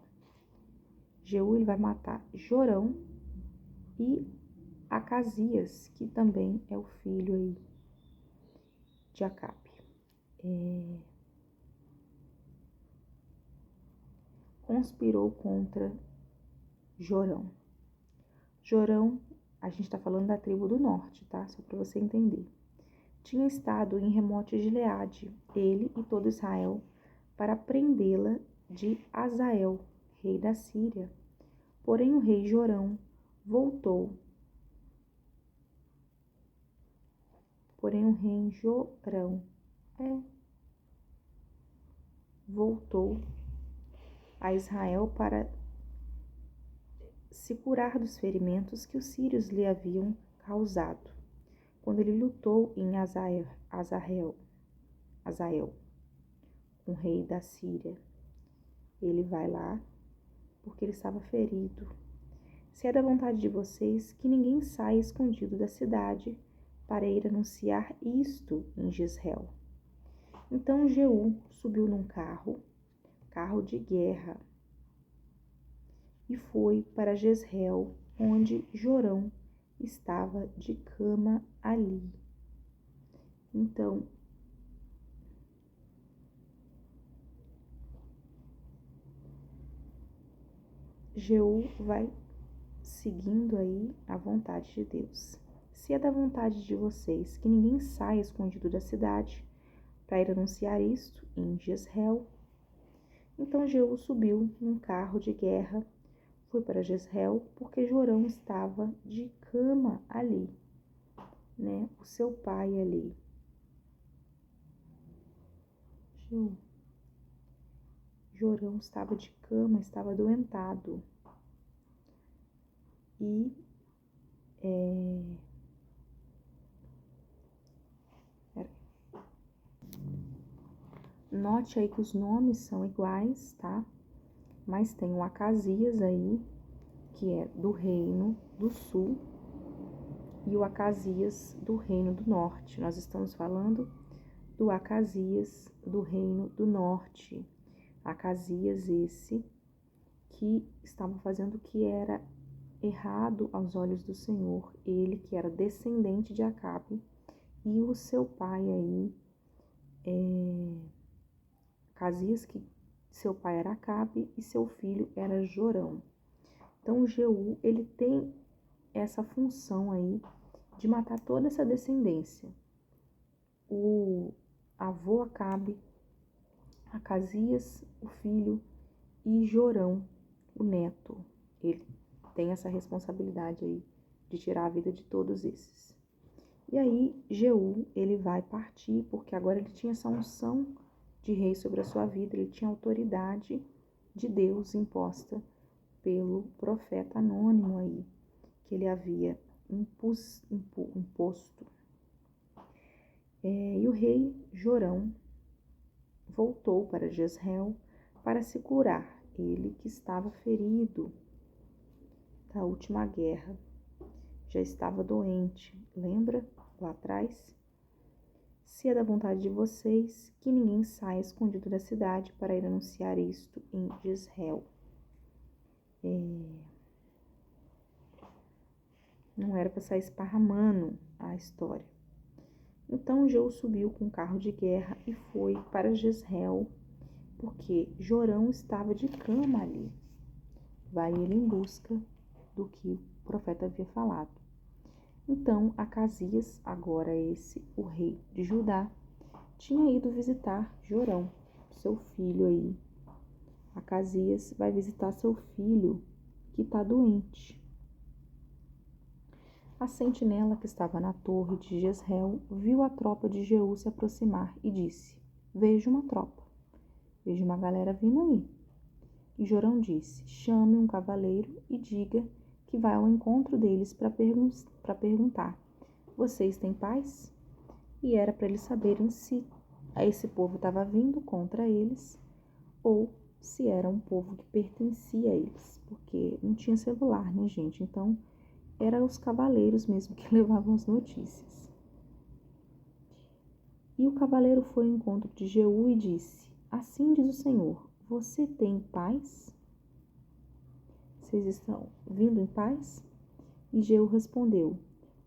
Jeú ele vai matar Jorão e Acasias, que também é o filho aí de Acabe. Conspirou contra Jorão. Jorão, a gente está falando da tribo do norte, tá? Só para você entender. Tinha estado em Remote Gileade, ele e todo Israel, para prendê-la de Azael, rei da Síria. Porém o rei Jorão voltou. Voltou a Israel para se curar dos ferimentos que os sírios lhe haviam causado, quando ele lutou em Azael, com o rei da Síria. Ele vai lá porque ele estava ferido. Se é da vontade de vocês, que ninguém saia escondido da cidade para ir anunciar isto em Jezreel. Então Jeú subiu num carro de guerra, e foi para Jezreel, onde Jorão estava de cama ali. Então, Jeú vai seguindo aí a vontade de Deus. Se é da vontade de vocês que ninguém saia escondido da cidade para ir anunciar isto em Jezreel, então Jeú subiu num carro de guerra, foi para Jezreel, porque Jorão estava de cama ali, né? O seu pai ali. Jorão estava de cama, estava adoentado. E note aí que os nomes são iguais, tá? Mas tem o Acasias aí, que é do reino do sul, e o Acasias do reino do norte. Nós estamos falando do Acasias do reino do norte. Acasias esse que estava fazendo o que era errado aos olhos do Senhor. Ele que era descendente de Acabe, e o seu pai aí, Acasias, que seu pai era Acabe e seu filho era Jorão. Então Jeú, ele tem essa função aí de matar toda essa descendência. O avô Acabe, Acasias, o filho, e Jorão, o neto. Ele tem essa responsabilidade aí de tirar a vida de todos esses. E aí Jeú, ele vai partir, porque agora ele tinha essa unção de rei sobre a sua vida, ele tinha autoridade de Deus imposta pelo profeta anônimo aí, que ele havia imposto. E o rei Jorão voltou para Jezreel para se curar, ele que estava ferido da última guerra, já estava doente, lembra lá atrás? Se é da vontade de vocês, que ninguém saia escondido da cidade para ir anunciar isto em Jezreel. Não era para sair esparramando a história. Então Jeú subiu com um carro de guerra e foi para Jezreel, porque Jorão estava de cama ali. Vai ele em busca do que o profeta havia falado. Então Acasias, agora esse, o rei de Judá, tinha ido visitar Jorão, seu filho aí. Acasias vai visitar seu filho que está doente. A sentinela que estava na torre de Jezreel viu a tropa de Jeú se aproximar e disse: vejo uma tropa, vejo uma galera vindo aí. E Jorão disse: chame um cavaleiro e diga que vai ao encontro deles para perguntar: vocês têm paz? E era para eles saberem se esse povo estava vindo contra eles ou se era um povo que pertencia a eles, porque não tinha celular, né, gente? Então eram os cavaleiros mesmo que levavam as notícias. E o cavaleiro foi ao encontro de Jeú e disse: assim diz o Senhor, você tem paz? Vocês estão vindo em paz? E Jeú respondeu: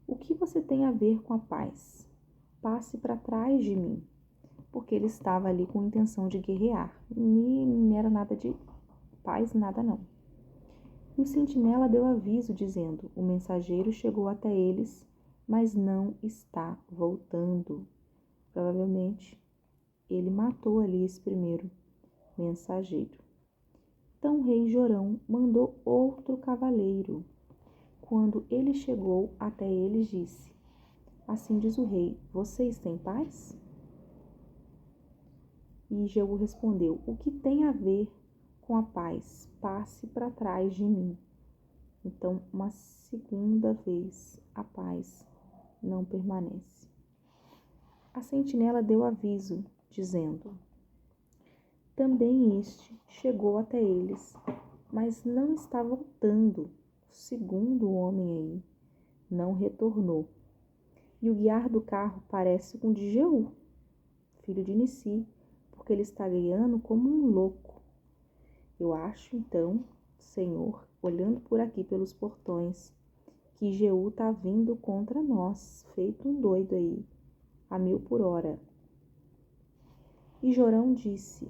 o que você tem a ver com a paz? Passe para trás de mim. Porque ele estava ali com intenção de guerrear. E não era nada de paz, nada não. E o sentinela deu aviso, dizendo: o mensageiro chegou até eles, mas não está voltando. Provavelmente, ele matou ali esse primeiro mensageiro. Então o rei Jorão mandou outro cavaleiro. Quando ele chegou até eles, disse: assim diz o rei, vocês têm paz? E Jeú respondeu: o que tem a ver com a paz? Passe para trás de mim. Então, uma segunda vez, a paz não permanece. A sentinela deu aviso, dizendo: também este chegou até eles, mas não está voltando. O segundo homem aí não retornou. E o guiar do carro parece com o de Jeú, filho de Nissi, porque ele está guiando como um louco. Eu acho, então, Senhor, olhando por aqui pelos portões, que Jeú está vindo contra nós, feito um doido aí, a 1000 por hora. E Jorão disse: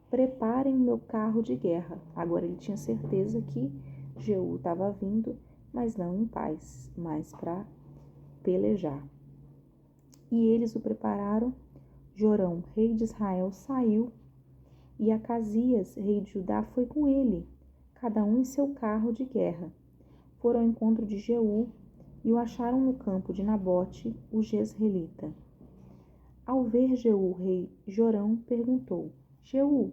preparem o meu carro de guerra. Agora ele tinha certeza que Jeú estava vindo, mas não em paz, mas para pelejar. E eles o prepararam. Jorão, rei de Israel, saiu, e Acasias, rei de Judá, foi com ele, cada um em seu carro de guerra. Foram ao encontro de Jeú e o acharam no campo de Nabote, o jezreelita. Ao ver Jeú, rei, Jorão perguntou: Jeú,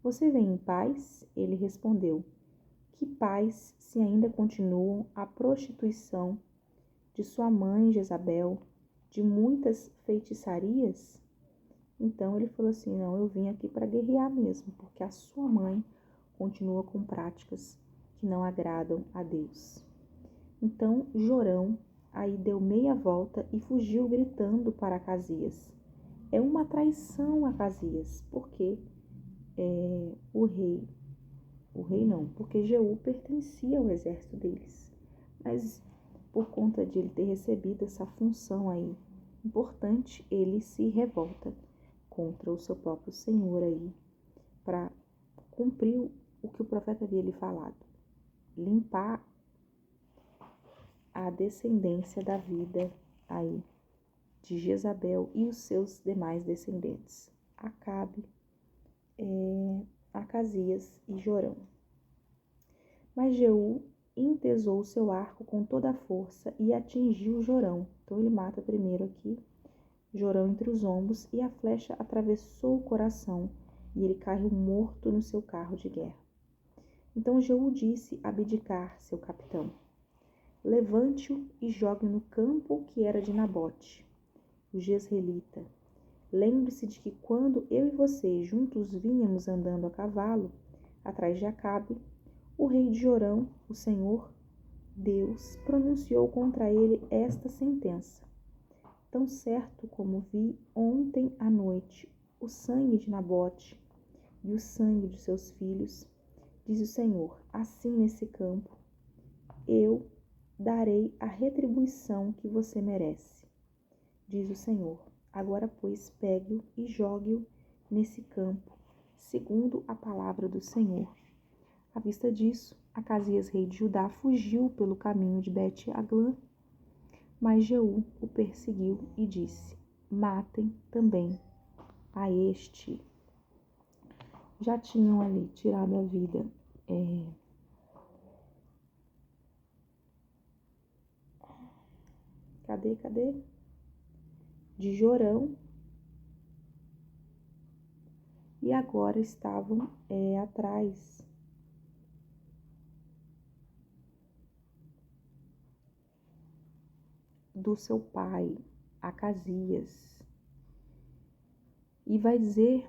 Você vem em paz? Ele respondeu: que paz, se ainda continuam a prostituição de sua mãe Jezabel, de muitas feitiçarias? Então ele falou assim: não, eu vim aqui para guerrear mesmo, porque a sua mãe continua com práticas que não agradam a Deus. Então Jorão aí deu meia volta e fugiu gritando para Acasias. É uma traição, Acasias, porque o rei não, porque Jeú pertencia ao exército deles. Mas por conta de ele ter recebido essa função aí importante, ele se revolta contra o seu próprio senhor aí, para cumprir o que o profeta havia lhe falado, limpar a descendência da vida aí de Jezabel e os seus demais descendentes, Acabe, Acasias e Jorão. Mas Jeú entesou seu arco com toda a força e atingiu Jorão. Então ele mata primeiro aqui Jorão entre os ombros, e a flecha atravessou o coração, e ele caiu morto no seu carro de guerra. Então Jeú disse a Abidcar, seu capitão: levante-o e jogue no campo que era de Nabote, o jezreelita. Lembre-se de que quando eu e você juntos vínhamos andando a cavalo, atrás de Acabe, o rei de Jorão, o Senhor, Deus, pronunciou contra ele esta sentença: tão certo como vi ontem à noite o sangue de Nabote e o sangue de seus filhos, diz o Senhor, assim nesse campo eu darei a retribuição que você merece, diz o Senhor. Agora, pois, pegue-o e jogue-o nesse campo, segundo a palavra do Senhor. À vista disso, Acasias, rei de Judá, fugiu pelo caminho de Bet-Aglã, mas Jeú o perseguiu e disse: matem também a este. Já tinham ali tirado a vida cadê? De Jorão, e agora estavam atrás do seu pai, Acasias. E vai dizer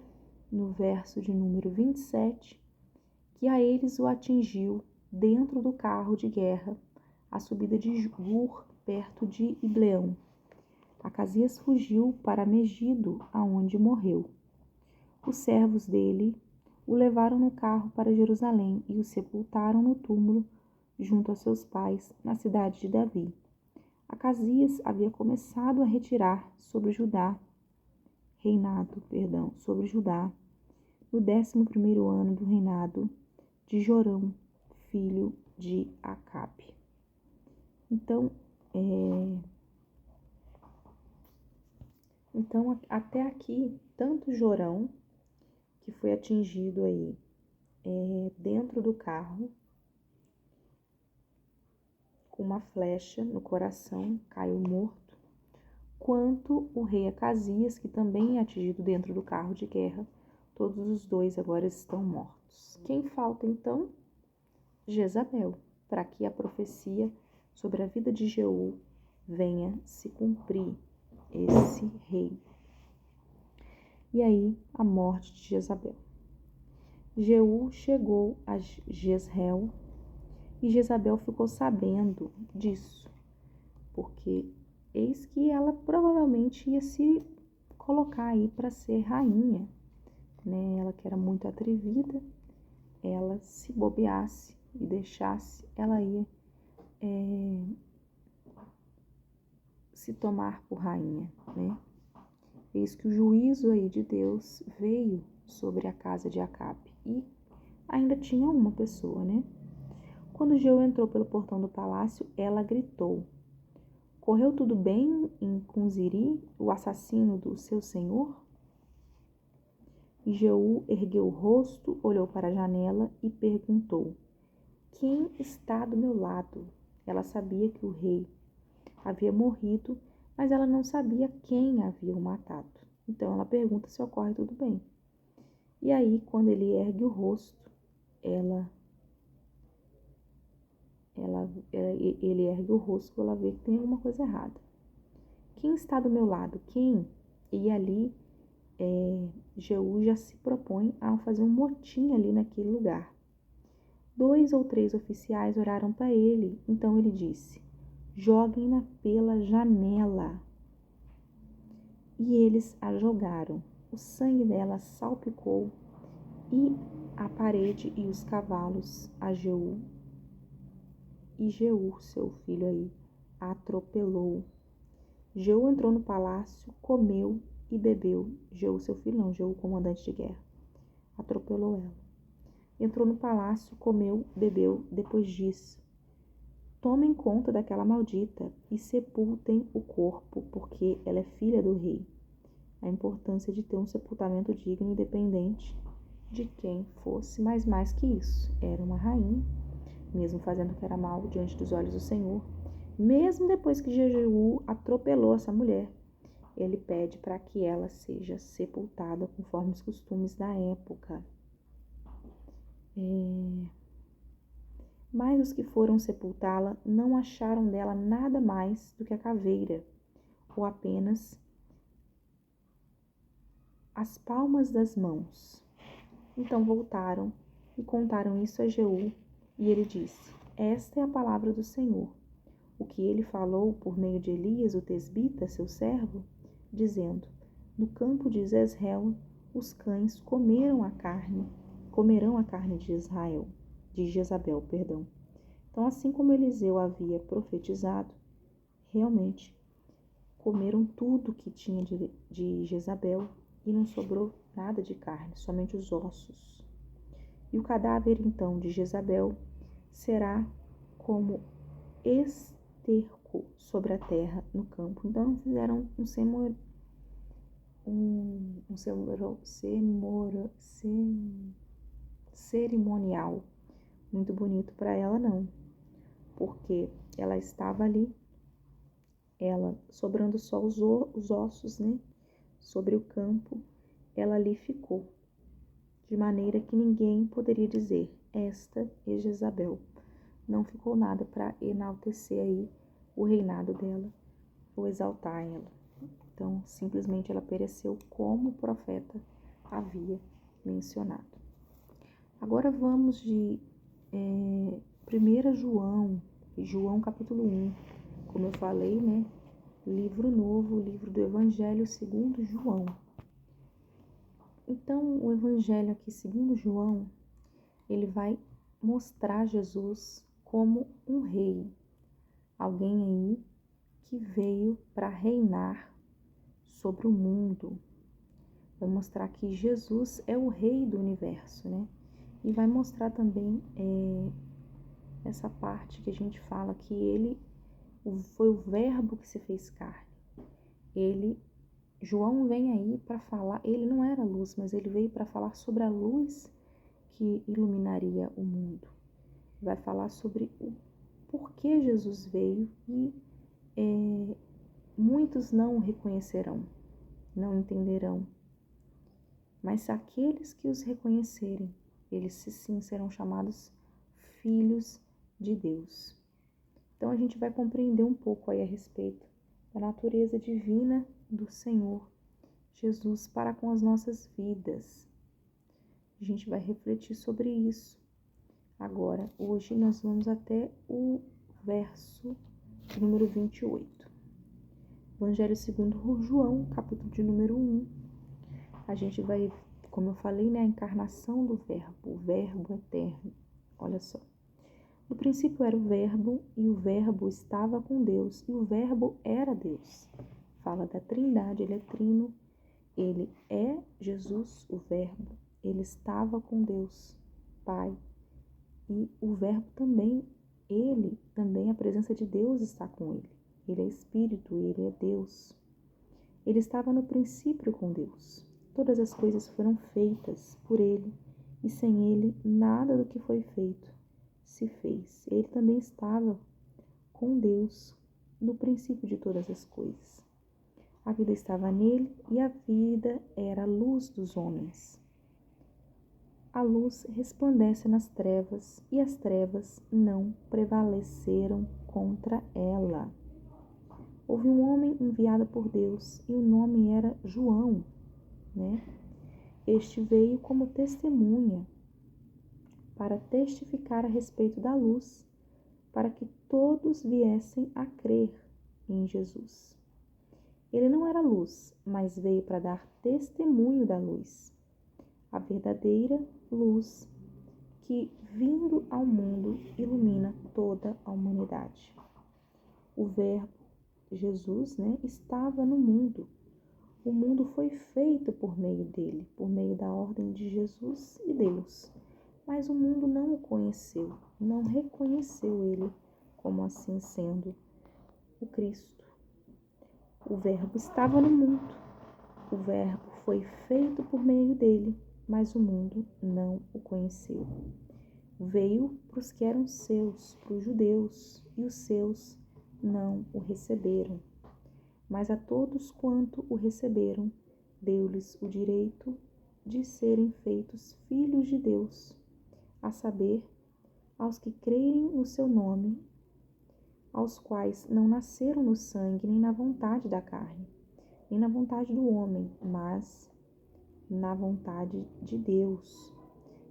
no verso de número 27 que a eles o atingiu dentro do carro de guerra a subida de Gur, perto de Ibleão. Acasias fugiu para Megido, aonde morreu. Os servos dele o levaram no carro para Jerusalém e o sepultaram no túmulo junto a seus pais, na cidade de Davi. Acasias havia começado a retirar sobre Judá, no 11º ano do reinado de Jorão, filho de Acabe. Então, até aqui, tanto Jorão, que foi atingido aí dentro do carro, com uma flecha no coração, caiu morto, quanto o rei Acasias, que também é atingido dentro do carro de guerra, todos os dois agora estão mortos. Quem falta então? Jezabel, para que a profecia sobre a vida de Jeú venha se cumprir, esse rei. E aí, a morte de Jezabel. Jeú chegou a Jezreel e Jezabel ficou sabendo disso, porque eis que ela provavelmente ia se colocar aí para ser rainha, né? Ela que era muito atrevida, ela se bobeasse e deixasse, ela ia se tomar por rainha, né? Eis que o juízo aí de Deus veio sobre a casa de Acabe, e ainda tinha uma pessoa, né? Quando Jeú entrou pelo portão do palácio, ela gritou: correu tudo bem com Ziri, o assassino do seu senhor? E Jeú ergueu o rosto, olhou para a janela e perguntou: quem está do meu lado? Ela sabia que o rei havia morrido, mas ela não sabia quem havia o matado. Então ela pergunta se ocorre tudo bem. E aí, quando ele ergue o rosto, ele ergue o rosto, ela vê que tem alguma coisa errada. Quem está do meu lado? Quem? E ali, Jeú já se propõe a fazer um motim ali naquele lugar. 2 ou 3 oficiais oraram para ele, então ele disse: joguem-na pela janela. E eles a jogaram. O sangue dela salpicou e a parede e os cavalos a Jeú. E Jeú, seu filho aí, a atropelou. Jeú entrou no palácio, comeu e bebeu. Jeú, seu filho não, Jeú, comandante de guerra, atropelou ela. Entrou no palácio, comeu, bebeu. Depois disso, tomem conta daquela maldita e sepultem o corpo, porque ela é filha do rei. A importância de ter um sepultamento digno, independente de quem fosse, mas mais que isso, era uma rainha, mesmo fazendo o que era mal diante dos olhos do Senhor. Mesmo depois que Jeú atropelou essa mulher, ele pede para que ela seja sepultada conforme os costumes da época. Mas os que foram sepultá-la não acharam dela nada mais do que a caveira, ou apenas as palmas das mãos. Então voltaram e contaram isso a Jeú, e ele disse: esta é a palavra do Senhor, o que ele falou por meio de Elias, o tesbita, seu servo, dizendo: no campo de Jezreel os cães comerão a carne de Jezabel. Então, assim como Eliseu havia profetizado, realmente comeram tudo que tinha de Jezabel e não sobrou nada de carne, somente os ossos. E o cadáver, então, de Jezabel será como esterco sobre a terra no campo. Então, fizeram cerimonial muito bonito para ela, não, porque ela estava ali, ela sobrando só os ossos, né, sobre o campo, ela ali ficou, de maneira que ninguém poderia dizer: esta é Jezabel. Não ficou nada para enaltecer aí o reinado dela ou exaltar ela. Então, simplesmente ela pereceu como o profeta havia mencionado. Agora vamos de 1 João capítulo 1. Como eu falei, né? Livro novo, livro do Evangelho segundo João. Então, o Evangelho aqui segundo João, ele vai mostrar Jesus como um rei. Alguém aí que veio para reinar sobre o mundo. Vai mostrar que Jesus é o rei do universo, né? E vai mostrar também essa parte que a gente fala que ele foi o verbo que se fez carne. João vem aí para falar, ele não era luz, mas ele veio para falar sobre a luz que iluminaria o mundo. Vai falar sobre o porquê Jesus veio e muitos não o reconhecerão, não entenderão. Mas aqueles que os reconhecerem, eles sim serão chamados filhos de Deus. Então a gente vai compreender um pouco aí a respeito da natureza divina do Senhor Jesus para com as nossas vidas. A gente vai refletir sobre isso. Agora, hoje nós vamos até o verso número 28. Evangelho segundo João, capítulo de número 1. A gente vai, como eu falei, né, a encarnação do verbo, o verbo eterno. Olha só. No princípio era o verbo, e o verbo estava com Deus, e o verbo era Deus. Fala da Trindade, ele é trino, ele é Jesus, o verbo, ele estava com Deus, Pai. E o verbo também, a presença de Deus está com ele. Ele é Espírito, ele é Deus. Ele estava no princípio com Deus. Todas as coisas foram feitas por ele, e sem ele nada do que foi feito se fez. Ele também estava com Deus no princípio de todas as coisas. A vida estava nele e a vida era a luz dos homens. a luz resplandece nas trevas e as trevas não prevaleceram contra ela. Houve um homem enviado por Deus e o nome era João, né? Este veio como testemunha para testificar a respeito da luz, para que todos viessem a crer em Jesus. Ele não era luz, mas veio para dar testemunho da luz, a verdadeira luz que, vindo ao mundo, ilumina toda a humanidade. O Verbo, Jesus, né, estava no mundo. O mundo foi feito por meio dele, por meio da ordem de Jesus e Deus. Mas o mundo não o conheceu, não reconheceu ele como assim sendo o Cristo. O Verbo estava no mundo. O Verbo foi feito por meio dele, mas o mundo não o conheceu. Veio para os que eram seus, para os judeus, e os seus não o receberam. Mas a todos quanto o receberam, deu-lhes o direito de serem feitos filhos de Deus, a saber, aos que creem no seu nome, aos quais não nasceram no sangue, nem na vontade da carne, nem na vontade do homem, mas na vontade de Deus.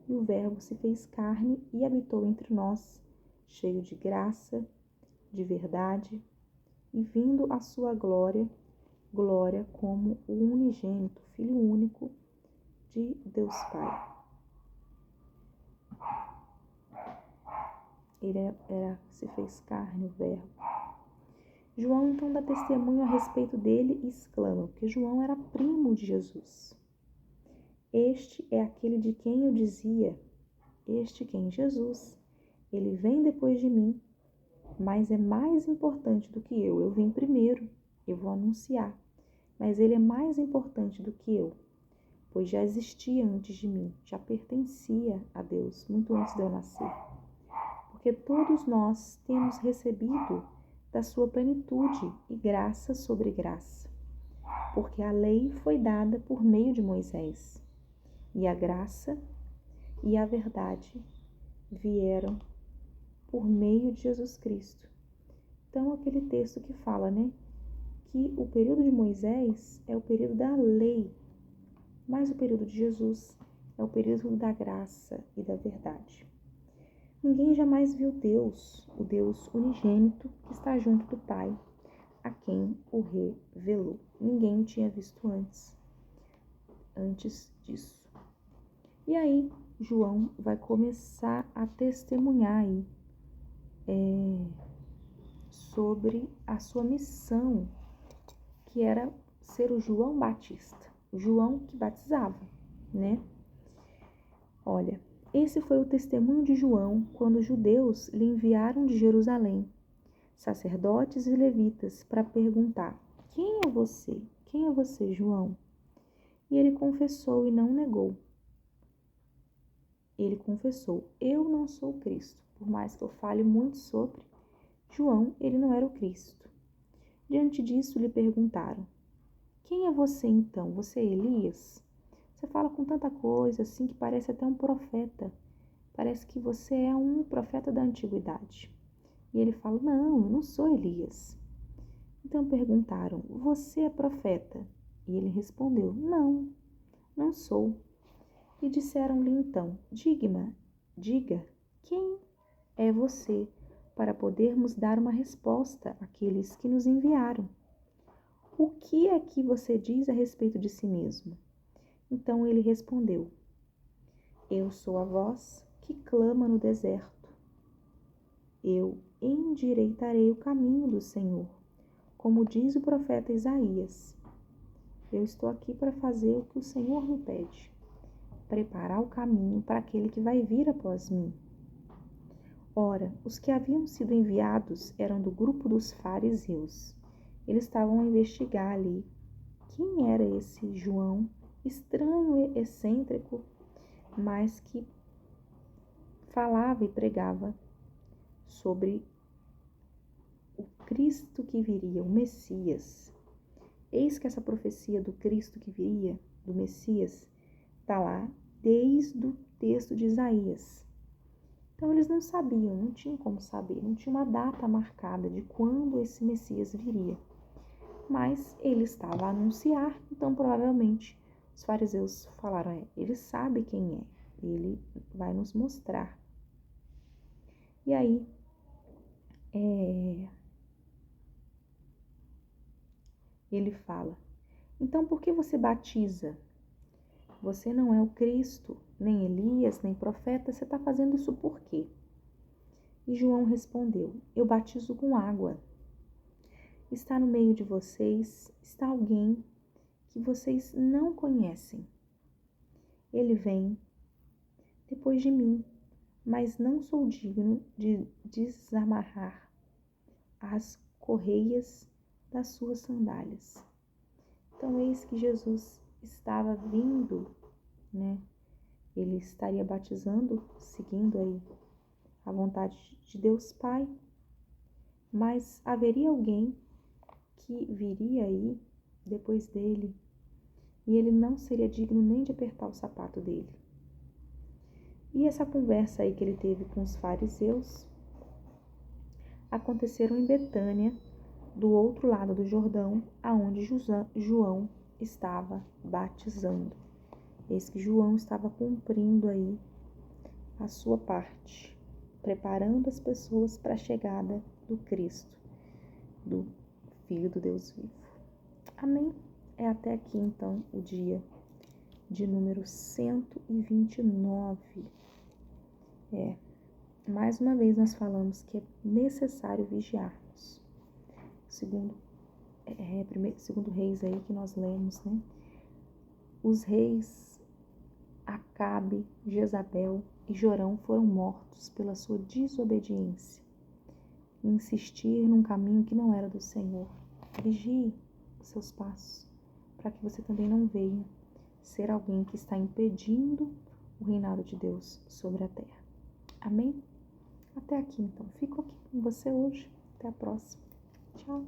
E o Verbo se fez carne e habitou entre nós, cheio de graça, de verdade, e vindo a sua glória como o unigênito, Filho único de Deus Pai. Ele se fez carne, o Verbo. João então dá testemunho a respeito dele e exclama, porque João era primo de Jesus. Este é aquele de quem eu dizia, quem Jesus, ele vem depois de mim, mas é mais importante do que eu. Eu vim primeiro, eu vou anunciar, mas ele é mais importante do que eu, pois já existia antes de mim, já pertencia a Deus, muito antes de eu nascer. Porque todos nós temos recebido da sua plenitude e graça sobre graça. Porque a lei foi dada por meio de Moisés, e a graça e a verdade vieram por meio de Jesus Cristo. Então, aquele texto que fala, né, que o período de Moisés é o período da lei, mas o período de Jesus é o período da graça e da verdade. Ninguém jamais viu Deus, o Deus unigênito que está junto do Pai, a quem o revelou. Ninguém o tinha visto antes disso. E aí, João vai começar a testemunhar aí sobre a sua missão, que era ser o João Batista, o João que batizava, né? Olha, esse foi o testemunho de João quando os judeus lhe enviaram de Jerusalém, sacerdotes e levitas, para perguntar: quem é você? Quem é você, João? E ele confessou e não negou. Ele confessou: eu não sou o Cristo. Por mais que eu fale muito sobre João, ele não era o Cristo. Diante disso, lhe perguntaram: quem é você então? Você é Elias? Você fala com tanta coisa assim que parece até um profeta. Parece que você é um profeta da antiguidade. E ele fala: não, eu não sou Elias. Então perguntaram: você é profeta? E ele respondeu: não, não sou. E disseram-lhe então: diga, quem é você, para podermos dar uma resposta àqueles que nos enviaram? O que é que você diz a respeito de si mesmo? Então ele respondeu: eu sou a voz que clama no deserto. Eu endireitarei o caminho do Senhor, como diz o profeta Isaías. Eu estou aqui para fazer o que o Senhor me pede, preparar o caminho para aquele que vai vir após mim. Ora, os que haviam sido enviados eram do grupo dos fariseus. Eles estavam a investigar ali quem era esse João, estranho e excêntrico, mas que falava e pregava sobre o Cristo que viria, o Messias. Eis que essa profecia do Cristo que viria, do Messias, está lá desde o texto de Isaías. Então eles não sabiam, não tinham como saber, não tinha uma data marcada de quando esse Messias viria. Mas ele estava a anunciar, então provavelmente os fariseus falaram, ele sabe quem é, ele vai nos mostrar. E aí, ele fala, então por que você batiza? Você não é o Cristo, nem Elias, nem profeta, você está fazendo isso por quê? E João respondeu, eu batizo com água. Está no meio de vocês, está alguém que vocês não conhecem. Ele vem depois de mim, mas não sou digno de desamarrar as correias das suas sandálias. Então, eis que Jesus estava vindo, né? Ele estaria batizando, seguindo aí a vontade de Deus Pai, mas haveria alguém que viria aí depois dele e ele não seria digno nem de apertar o sapato dele. E essa conversa aí que ele teve com os fariseus aconteceram em Betânia, do outro lado do Jordão, aonde João estava batizando. Eis que João estava cumprindo aí a sua parte, preparando as pessoas para a chegada do Cristo, do Filho do Deus vivo. Amém? É até aqui então o dia de número 129. Mais uma vez nós falamos que é necessário vigiarmos. Segundo Reis aí que nós lemos, né? Os reis Acabe, Jezabel e Jorão foram mortos pela sua desobediência e insistir num caminho que não era do Senhor. Vigie os seus passos, para que você também não venha ser alguém que está impedindo o reinado de Deus sobre a terra. Amém? Até aqui, então. Fico aqui com você hoje. Até a próxima. Tchau.